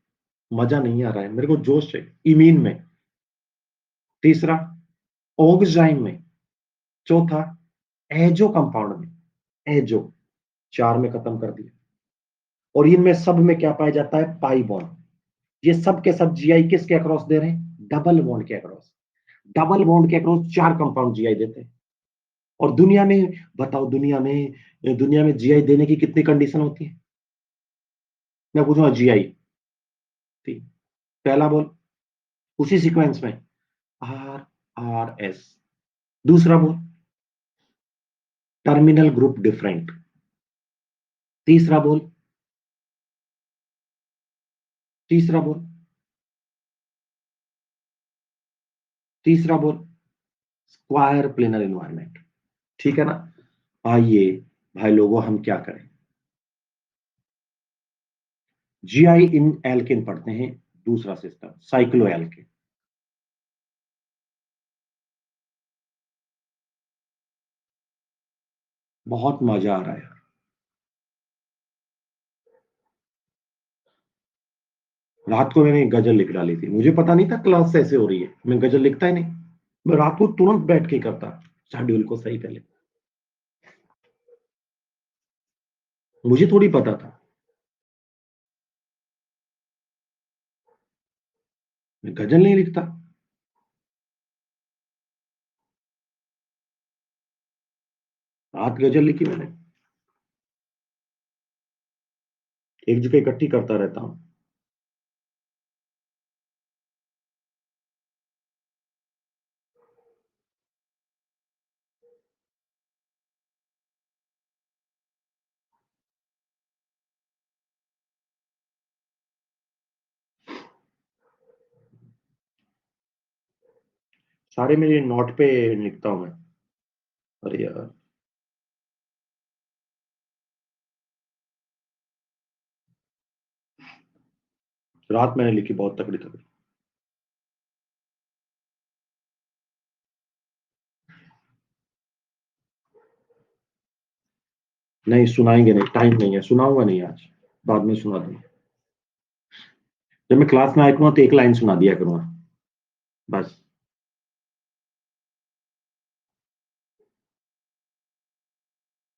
मजा नहीं आ रहा है मेरे को, जोश है, इमीन में। तीसरा, ओग्जाइम में। चौथा, एजो कंपाउंड में, एजो। 4 में खत्म कर दिया। और इनमें सब में क्या पाया जाता है, पाई बॉन्ड। ये सब के सब जीआई किसके अक्रॉस दे रहे हैं, डबल बॉन्ड के अक्रॉस। डबल बॉन्ड के अक्रॉस 4 कंपाउंड जीआई देते हैं। और दुनिया में, बताओ दुनिया में जीआई देने की कितनी कंडीशन होती है। मैं पूछूंगा जीआई, ठीक, पहला बोल उसी सीक्वेंस में, RRS। दूसरा बोल, टर्मिनल ग्रुप डिफरेंट। तीसरा बोल, तीसरा बोल, तीसरा बोल, स्क्वायर प्लेनर एनवायरमेंट। ठीक है ना। आइए भाई लोगों, हम क्या करें। जीआई इन एल्केन पढ़ते हैं, दूसरा सिस्टम साइक्लो एल्केन। बहुत मजा आ रहा है। रात को मैंने गजल लिख डाली थी, मुझे पता नहीं था क्लास ऐसे हो रही है, मैं गजल लिखता ही नहीं। मैं रात को तुरंत बैठ के करता, शेड्यूल को सही पहले। मुझे थोड़ी पता था, मैं गजल नहीं लिखता। रात गजल लिखी मैंने, एक जगह इकट्ठी करता रहता हूँ। सारे मेरे नोट पे लिखता हूँ मैं। अरे यार, रात मैंने लिखी बहुत तगड़ी तगड़ी। नहीं सुनाएंगे नहीं, टाइम नहीं है, सुनाऊंगा नहीं आज, बाद में सुना दूंगा। जब मैं क्लास में आया करूंगा तो एक लाइन सुना दिया करूंगा बस।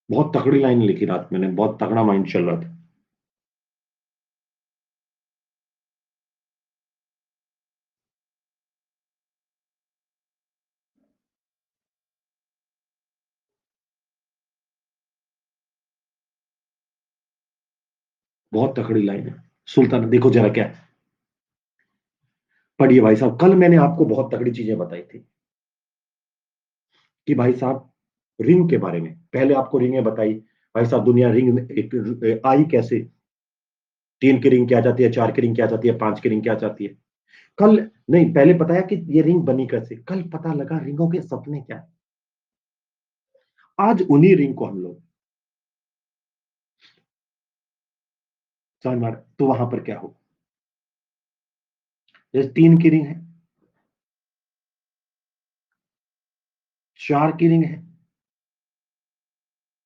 बहुत तगड़ी लाइन लिखी रात मैंने, बहुत तगड़ा माइंड चल रहा था। बहुत तगड़ी लाइन है। सुल्तान देखो जरा क्या है। पढ़िए भाई साहब, कल मैंने आपको बहुत तगड़ी चीजें बताई थी कि भाई साहब रिंग के बारे में, पहले आपको रिंगें बताई। भाई साहब दुनिया रिंग आई कैसे, 3 की रिंग क्या जाती है, 4 की रिंग क्या जाती है, 5 की रिंग क्या जाती है। कल नहीं, पहले बताया कि ये रिंग बनी कैसे, कल पता लगा रिंगों के सपने क्या है। आज उन्हीं रिंग को हम लोग समझ मार, तो वहां पर क्या हो। जैसे 3 की रिंग है, 4 की रिंग है,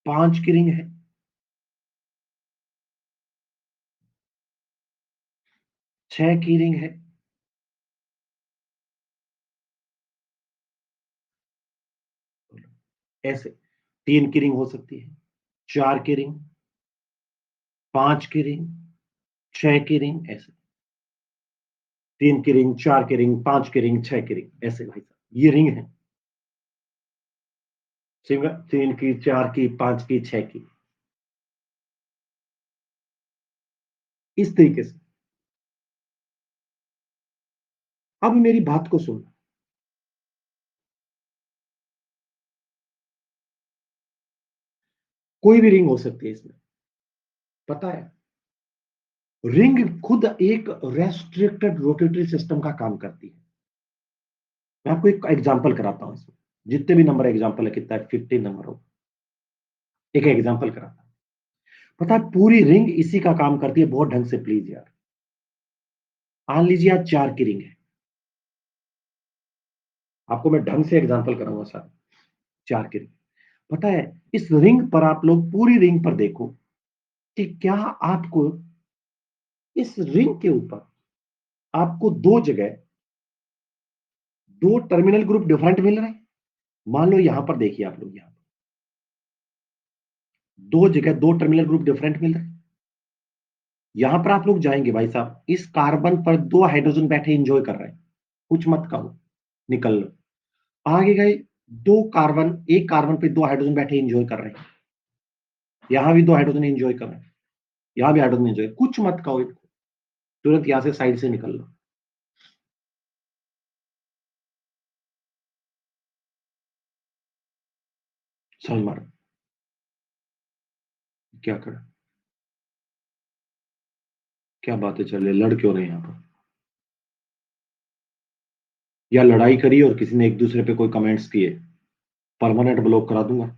5 की रिंग है, 6 की रिंग है। ऐसे 3 की रिंग हो सकती है, 4 की रिंग, 5 की रिंग, 6 की रिंग, ऐसे 3 की रिंग, 4 की रिंग, 5 की रिंग, 6 की रिंग, ऐसे भाई साहब ये रिंग है। सिंगल 3 की, 4 की, 5 की, 6 की, इस तरीके से। अब मेरी बात को सुन, कोई भी रिंग हो सकती है इसमें, पता है। रिंग खुद एक रेस्ट्रिक्टेड रोटेटरी सिस्टम का काम करती है। मैं आपको एक एग्जांपल कराता हूं इसमें, जितने भी नंबर एग्जांपल है, कितना है, 15 नंबर हो, एक एग्जांपल कराता हूं। पता है पूरी रिंग इसी का काम करती है, बहुत ढंग से प्लीज यार। मान लीजिए आज 4 की रिंग है, आपको मैं ढंग से एग्जांपल कराऊंगा सर। 4 की रिंग, पता है इस रिंग पर आप लोग पूरी रिंग पर देखो कि क्या आपको इस रिंग के ऊपर आपको दो जगह दो टर्मिनल ग्रुप डिफरेंट मिल रहे हैं। मान लो यहां पर देखिए आप लोग, यहां दो जगह दो टर्मिनल ग्रुप डिफरेंट मिल रहे हैं। यहां पर आप लोग जाएंगे भाई साहब, इस कार्बन पर दो हाइड्रोजन बैठे इंजॉय कर रहे हैं, कुछ मत कहो, निकल लो। आगे गए, दो कार्बन, एक कार्बन पे दो हाइड्रोजन बैठे इंजॉय कर रहे हैं, यहां भी दो हाइड्रोजन इंजॉय कर रहे हैं, यहां भी हाइड्रोजन इंजॉय, कुछ मत कहो इनको, तुरंत यहां से साइड से निकल लो। समझ मारो क्या करें, क्या बातें चल रही, लड़ क्यों रहे हैं यहाँ पर। या लड़ाई करी और किसी ने एक दूसरे पे कोई कमेंट्स किए, परमानेंट ब्लॉक करा दूंगा।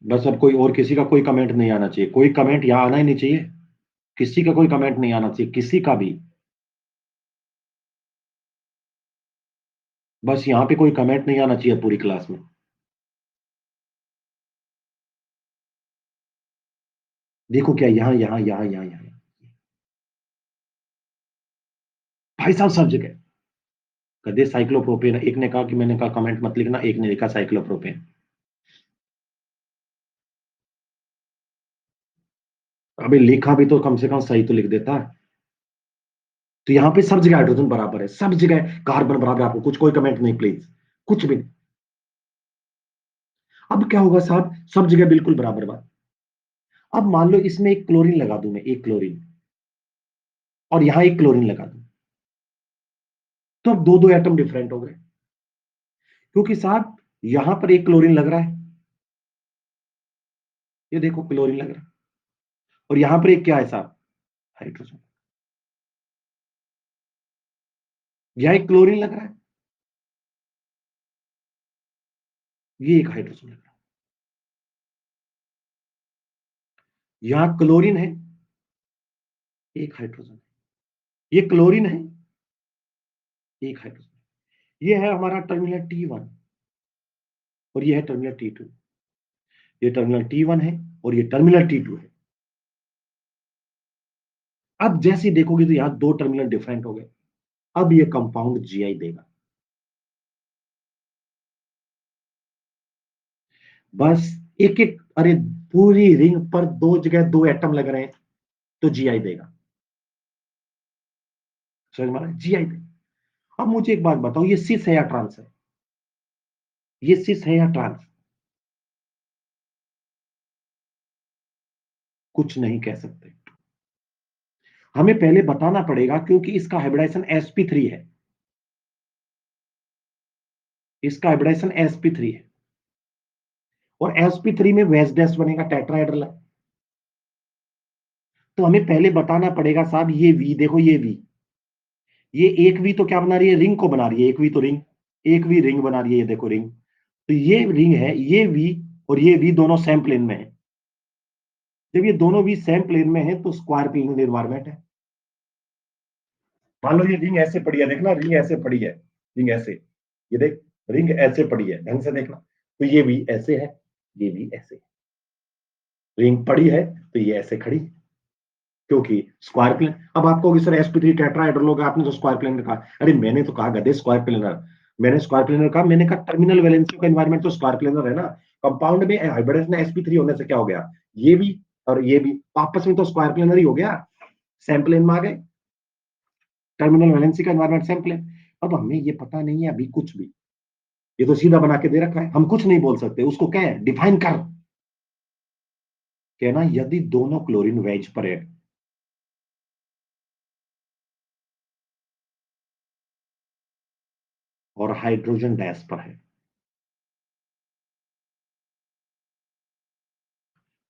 बस अब कोई और किसी का कोई कमेंट नहीं आना चाहिए, कोई कमेंट यहाँ आना ही नहीं चाहिए, किसी का कोई कमेंट नहीं आना चाहिए, किसी का भी। बस यहाँ पे कोई कमेंट नहीं आना चाहिए पूरी क्लास में। देखो क्या, यहाँ यहाँ यहाँ यहाँ यहाँ, भाई साहब सब जगह कदे साइक्लोप्रोपेन, एक ने कहा कि मैंने कहा कमेंट मत लिखना, एक ने लिखा साइक्लोप्रोपेन। अबे लिखा भी तो कम से कम सही तो लिख देता है। तो यहाँ पे सब जगह हाइड्रोजन बराबर है, सब जगह कार्बन बराबर है, आपको कुछ कोई कमेंट नहीं प्लीज, कुछ भी नहीं। अब क्या होगा साहब, सब जगह बिल्कुल बराबर बात। अब मान लो इसमें एक क्लोरीन लगा दूं मैं, एक क्लोरीन, और यहां एक क्लोरीन लगा दूं, तो अब दो दो एटम डिफरेंट हो गए, क्योंकि साहब यहां पर एक क्लोरीन लग रहा है, ये देखो क्लोरीन लग रहा है, और यहां पर एक क्या है साहब, हाइड्रोजन। यह एक क्लोरीन लग रहा है, ये एक हाइड्रोजन लग रहा है। यहां क्लोरीन है, एक हाइड्रोजन, ये क्लोरीन है, एक हाइड्रोजन, ये है हमारा टर्मिनल T1 और ये है टर्मिनल T2। ये टर्मिनल T1 है और ये टर्मिनल T2 है। अब जैसे देखोगे तो यहां दो टर्मिनल डिफरेंट हो गए। अब ये कंपाउंड जीआई देगा। बस एक एक, अरे पूरी रिंग पर दो जगह दो एटम लग रहे हैं तो जीआई देगा। समझ में आ रहा है? जीआई देगा। अब मुझे एक बात बताओ, ये सिस है या ट्रांस है? ये सिस है या ट्रांस? कुछ नहीं कह सकते। हमें पहले बताना पड़ेगा क्योंकि इसका हाइब्रिडाइजेशन sp3 है। इसका हाइब्रिडाइजेशन sp3 है और sp3 में वेज डैश बनेगा, टेट्राहेड्रल है। तो हमें पहले बताना पड़ेगा साहब, ये वी देखो, ये वी, ये एक वी तो क्या बना रही है? रिंग को बना रही है। एक वी तो रिंग, एक वी रिंग बना रही है। ये देखो रिंग, तो ये रिंग है, ये वी और ये वी दोनों सेम प्लेन में है। जब ये दोनों वी सेम प्लेन में है तो स्क्वायर प्लेन एनवायरमेंट है। मान लो ये रिंग ऐसे पड़ी है, देखना रिंग ऐसे पड़ी है, रिंग ऐसे, ये देख रिंग ऐसे पड़ी है, ढंग से देखना। तो ये भी ऐसे है, ये भी ऐसे, रिंग पड़ी है तो ये ऐसे खड़ी, क्योंकि स्क्वायर प्लेन। अब आपको कहोगे सर sp3 टेट्राहेड्रल होगा, आपने तो स्क्वायर प्लेन कहा। अरे मैंने तो कहा गधे स्क्वायर प्लेनर, मैंने स्क्वायर प्लेनर कहा, मैंने कहा टर्मिनल वैलेंसी का एनवायरमेंट तो स्क्वायर प्लेनर है ना। कंपाउंड में हाइब्रिडाइजेशन sp3 होने से क्या हो गया? ये भी और ये भी आपस में तो स्क्वायर प्लेनर ही हो गया, सेम प्लेन में आ गए, टर्मिनल वैलेंसी का एनवायरमेंट सेम प्लेन। अब हमें ये पता नहीं है अभी कुछ भी, ये तो सीधा बना के दे रखा है, हम कुछ नहीं बोल सकते। उसको क्या है? डिफाइन कर, कहना यदि दोनों क्लोरीन वेज पर है और हाइड्रोजन डैश पर है,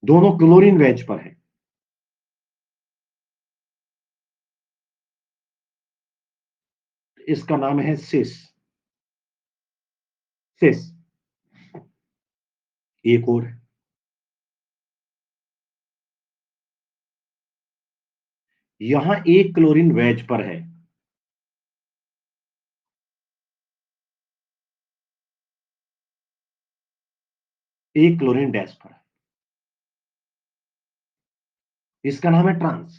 दोनों क्लोरीन वेज पर है, इसका नाम है सिस। सिस। एक और है, यहां एक क्लोरीन वेज पर है, एक क्लोरीन डैश पर है, इसका नाम है ट्रांस।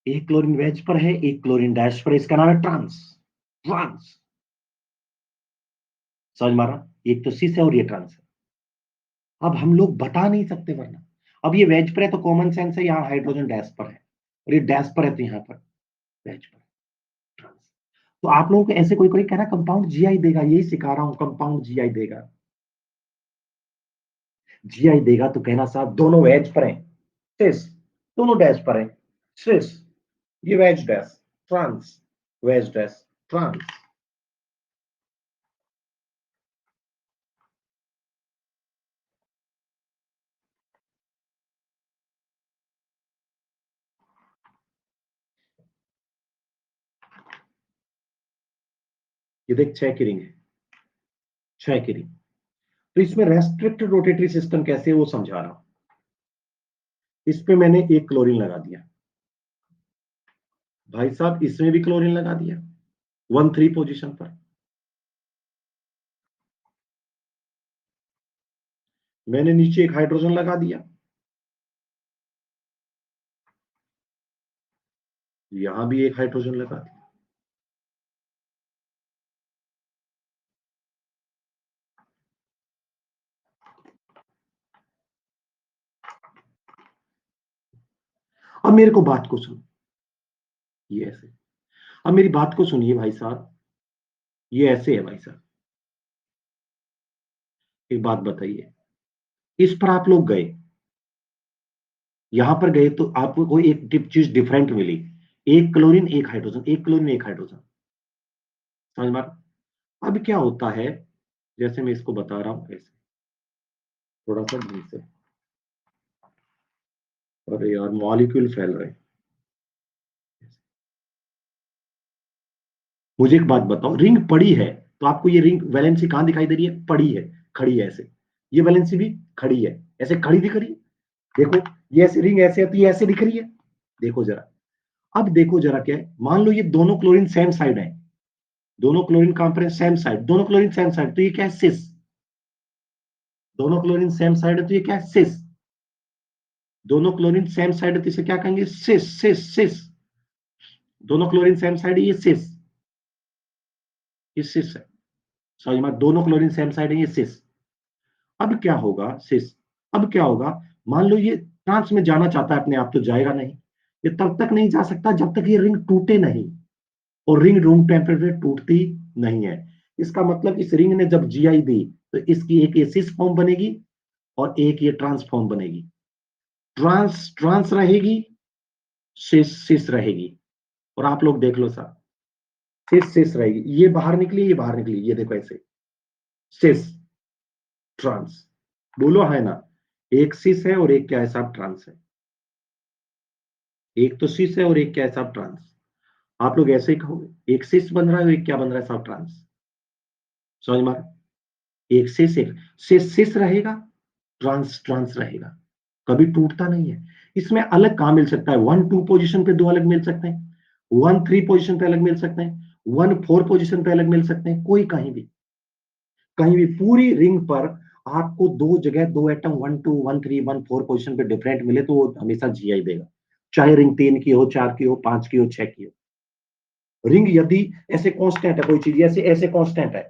एक क्लोरीन वेज पर है, एक क्लोरीन डैश पर है, इसका नाम है ट्रांस। ट्रांस, समझ मारा? एक तो सिस है और ये ट्रांस है। अब हम लोग बता नहीं सकते वरना, अब ये वेज पर है तो कॉमन सेंस है, यहाँ हाइड्रोजन डैश पर है और ये डैश पर है तो यहाँ पर वेज पर, ट्रांस। तो आप लोगों को ऐसे कोई कोई कह रहा है कंपाउंड जीआई देगा, यही सिखा रहा हूं, कंपाउंड जीआई देगा। जीआई देगा तो कहना साहब दोनों वेज पर हैं, सिस, दोनों डैश पर हैं, सिस, ये wedge dash, trans, wedge dash, trans. ये देख 6 की रिंग है, 6 की रिंग। तो इसमें रेस्ट्रिक्टेड रोटेटरी सिस्टम कैसे है वो समझा रहा हूं। इस पे मैंने एक क्लोरीन लगा दिया, भाई साहब इसमें भी क्लोरीन लगा दिया 1,3 पोजीशन पर। मैंने नीचे एक हाइड्रोजन लगा दिया, यहां भी एक हाइड्रोजन लगा दिया। अब मेरे को बात को सुन, ये ऐसे, अब मेरी बात को सुनिए भाई साहब, ये ऐसे है भाई साहब। एक बात बताइए, इस पर आप लोग गए, यहां पर गए तो आपको कोई एक चीज डिफरेंट मिली, एक क्लोरीन एक हाइड्रोजन, एक क्लोरीन एक हाइड्रोजन, समझ में आ रहा? अब क्या होता है, जैसे मैं इसको बता रहा हूं ऐसे, थोड़ा सा ढंग से, अरे यार मॉलिक्यूल फैल रहे हैं। मुझे एक बात बताओ, रिंग पड़ी है तो आपको ये रिंग वैलेंसी कहां दिखाई दे रही है? पड़ी है, खड़ी है ऐसे। ये वैलेंसी भी खड़ी है, ऐसे खड़ी दिख रही है। देखो ये ऐसे रिंग ऐसे आती है, ऐसे दिख रही है। देखो जरा, अब देखो जरा क्या है, मान लो ये दोनों क्लोरीन सेम साइड है, दोनों क्लोरीन कहां पर है, सेम साइड, दोनों क्लोरीन सेम साइड, तो ये क्या है, सिस। दोनों क्लोरीन सेम साइड है तो ये क्या है, सिस। दोनों क्लोरीन सेम साइड है तो इसे क्या कहेंगे, सिस सिस सिस। दोनों क्लोरीन सेम साइड है, ये सिस, ये सिस है। सॉरी मैं, दोनों क्लोरीन सेम साइड है, ये सिस। अब क्या होगा सिस, अब क्या होगा, मान लो ये ट्रांस में जाना चाहता है अपने आप, तो जाएगा नहीं। ये तब तक नहीं जा सकता जब तक ये रिंग टूटे नहीं, और रिंग रूम टेम्परेचर टूटती नहीं है। इसका मतलब इस रिंग ने जब जीआई दी तो इसकी एक ये सिस फॉर्म बनेगी और एक ये ट्रांस फॉर्म बनेगी। ट्रांस ट्रांस रहेगी, सिस सिस रहेगी। और आप लोग देख लो सर, सिस सिस रहेगी, ये बाहर निकली, ये बाहर निकली, ये देखो ऐसे, सिस ट्रांस। बोलो है ना, एक सिस है और एक क्या है साहब, ट्रांस है। एक तो सिस है और एक क्या है साहब, ट्रांस। आप लोग ऐसे ही कहोगे, एक सिस बन रहा है और एक क्या बन रहा है साहब, ट्रांस। समझ में, एक सिस सिस रहेगा, ट्रांस ट्रांस रहेगा, कभी टूटता नहीं है। इसमें अलग कहां मिल सकता है, 1 2 पोजीशन पे दो अलग मिल सकते हैं, 1 3 पोजीशन पे अलग मिल सकते हैं, 1 4 पोजीशन पे अलग मिल सकते हैं, कोई कहीं भी, कहीं भी पूरी रिंग पर आपको दो जगह दो एटम 1 2 1 3 1 4 पोजीशन पे डिफरेंट मिले तो वो हमेशा जीआई देगा, चाहे रिंग 3 की हो, 4 की हो, 5 की हो, 6 की हो। रिंग यदि ऐसे कांस्टेंट है, कोई चीज ऐसे ऐसे कांस्टेंट है,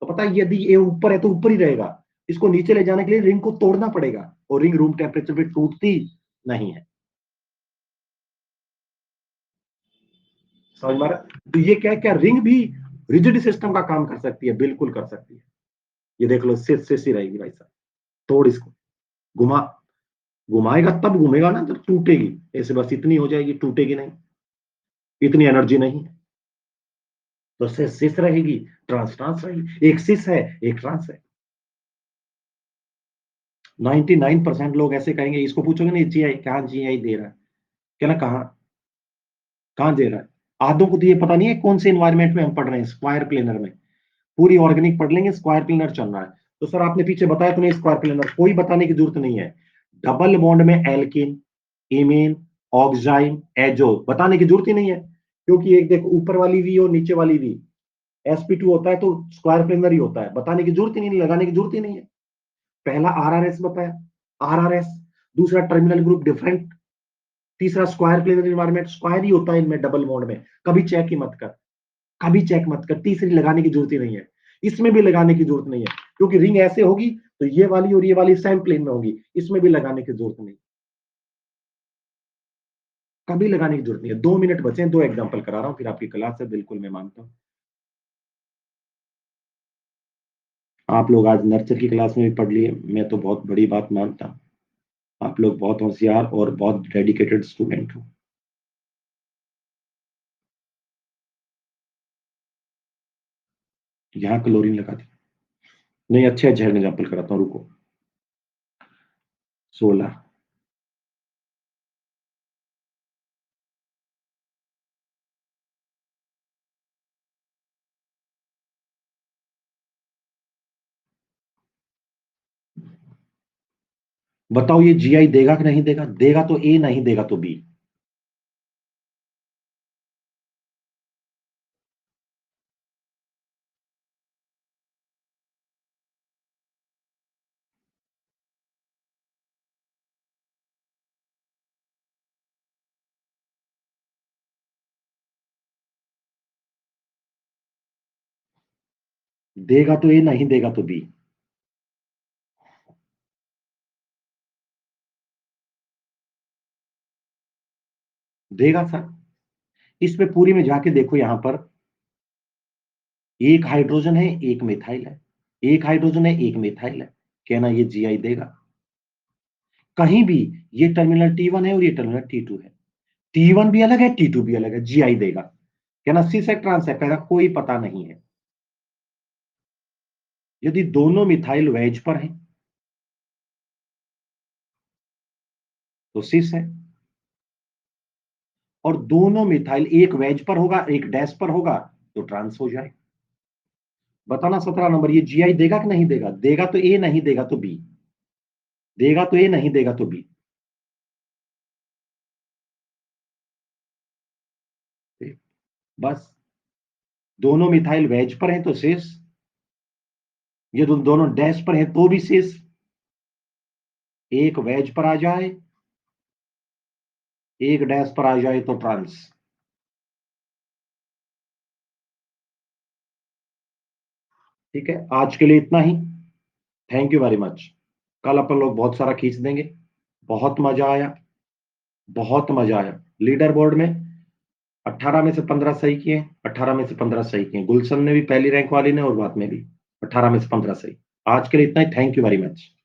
तो पता है यदि ये ऊपर है तो ऊपर ही रहेगा, इसको नीचे ले जाने के लिए रिंग को तोड़ना पड़ेगा, और रिंग रूम टेम्परेचर पे टूटती नहीं है। समझ में आ रहा है? तो ये क्या है, क्या रिंग भी रिजिड सिस्टम का काम कर सकती है, बिल्कुल कर सकती है। ये देख लो, सिस ही रहेगी भाई साहब। तोड़ इसको, घुमा, घुमाएगा तब घूमेगा ना जब टूटेगी, ऐसे बस इतनी हो जाएगी, टूटेगी नहीं, इतनी एनर्जी नहीं है। तो सिस रहेगी, ट्रांस ट्रांस रहेगी, एक सिस है एक ट्रांस है। 99% लोग ऐसे कहेंगे, इसको पूछोगे नहीं जीआई कहां, जीआई दे रहा है, क्या ना, कहां कहां दे रहा है। आधों को तो ये पता नहीं है कौन से एनवायरमेंट में हम पढ़ रहे हैं, स्क्वायर प्लेनर में। पूरी ऑर्गेनिक पढ़ लेंगे, स्क्वायर प्लेनर चल रहा है। तो सर आपने पीछे बताया तो नहीं, स्क्वायर प्लेनर कोई बताने की जरूरत नहीं है। डबल बॉन्ड में एल्किन, इमीन, ऑक्साइम, एजो, बताने की जरूरत ही नहीं है, क्योंकि एक देखो ऊपर वाली वी और नीचे वाली वी sp2 होता है तो स्क्वायर प्लेनर ही होता है, बताने की जरूरत ही नहीं, लगाने की जरूरत ही नहीं है। पहला आरआरएस बताया, आरआरएस, दूसरा टर्मिनल ग्रुप डिफरेंट, तीसरा स्क्वायर प्लेनर एनवायरमेंट, स्क्वायर ही होता है इनमें डबल बॉन्ड में, कभी चेक ही मत कर, कभी चेक मत कर, तीसरी लगाने की जरूरत ही नहीं है। इसमें भी लगाने की जरूरत नहीं है, क्योंकि रिंग ऐसे होगी तो ये वाली और ये वाली सेम प्लेन में होगी, इसमें भी लगाने की जरूरत नहीं, कभी लगाने की जरूरत नहीं है। 2 मिनट बचे हैं, 2 एग्जाम्पल करा रहा हूं, फिर आपकी क्लास है, बिल्कुल मैं मानता हूं। आप लोग आज नर्सरी की क्लास में भी पढ़ लिए, मैं तो बहुत बड़ी बात मानता हूं। आप लोग बहुत होशियार और बहुत डेडिकेटेड स्टूडेंट हो। यहाँ क्लोरीन लगा दी, नहीं अच्छे अच्छे एग्जाम्पल कराता हूँ, रुको। 16, बताओ ये जीआई देगा कि नहीं देगा, देगा तो ए, नहीं देगा तो बी। देगा तो ए, नहीं देगा तो बी। देगा सर, इसमें पूरी में जाके देखो, यहां पर एक हाइड्रोजन है एक मिथाइल है, एक हाइड्रोजन है एक मिथाइल है, कहना ये जीआई देगा। कहीं भी ये टर्मिनल T1 है और ये टर्मिनल T2 है, T1 भी अलग है T2 भी अलग है, जीआई देगा। कहना सिस है ट्रांस है, कहना कोई पता नहीं है। यदि दोनों मिथाइल वेज पर हैं तो सिस है, और दोनों मिथाइल एक वेज पर होगा एक डैश पर होगा तो ट्रांस हो जाए। बताना 17 नंबर, ये जीआई देगा कि नहीं देगा? देगा तो ए, नहीं देगा तो बी। देगा तो ए, नहीं देगा तो बी। बस दोनों मिथाइल वेज पर हैं तो शेष, ये दोनों डैश पर हैं तो भी शेष, एक वेज पर आ जाए, एक डैश पर आ जाए तो ट्रांस। ठीक है, आज के लिए इतना ही। Thank you very much. कल अपन लोग बहुत सारा खींच देंगे। बहुत मजा आया, बहुत मजा आया। लीडर बोर्ड में 18 में से 15 सही किए, 18 में से 15 सही किए। गुलशन ने भी, पहली रैंक वाली ने, और बात में भी 18 में से 15 सही। आज के लिए इतना ही। Thank you very much.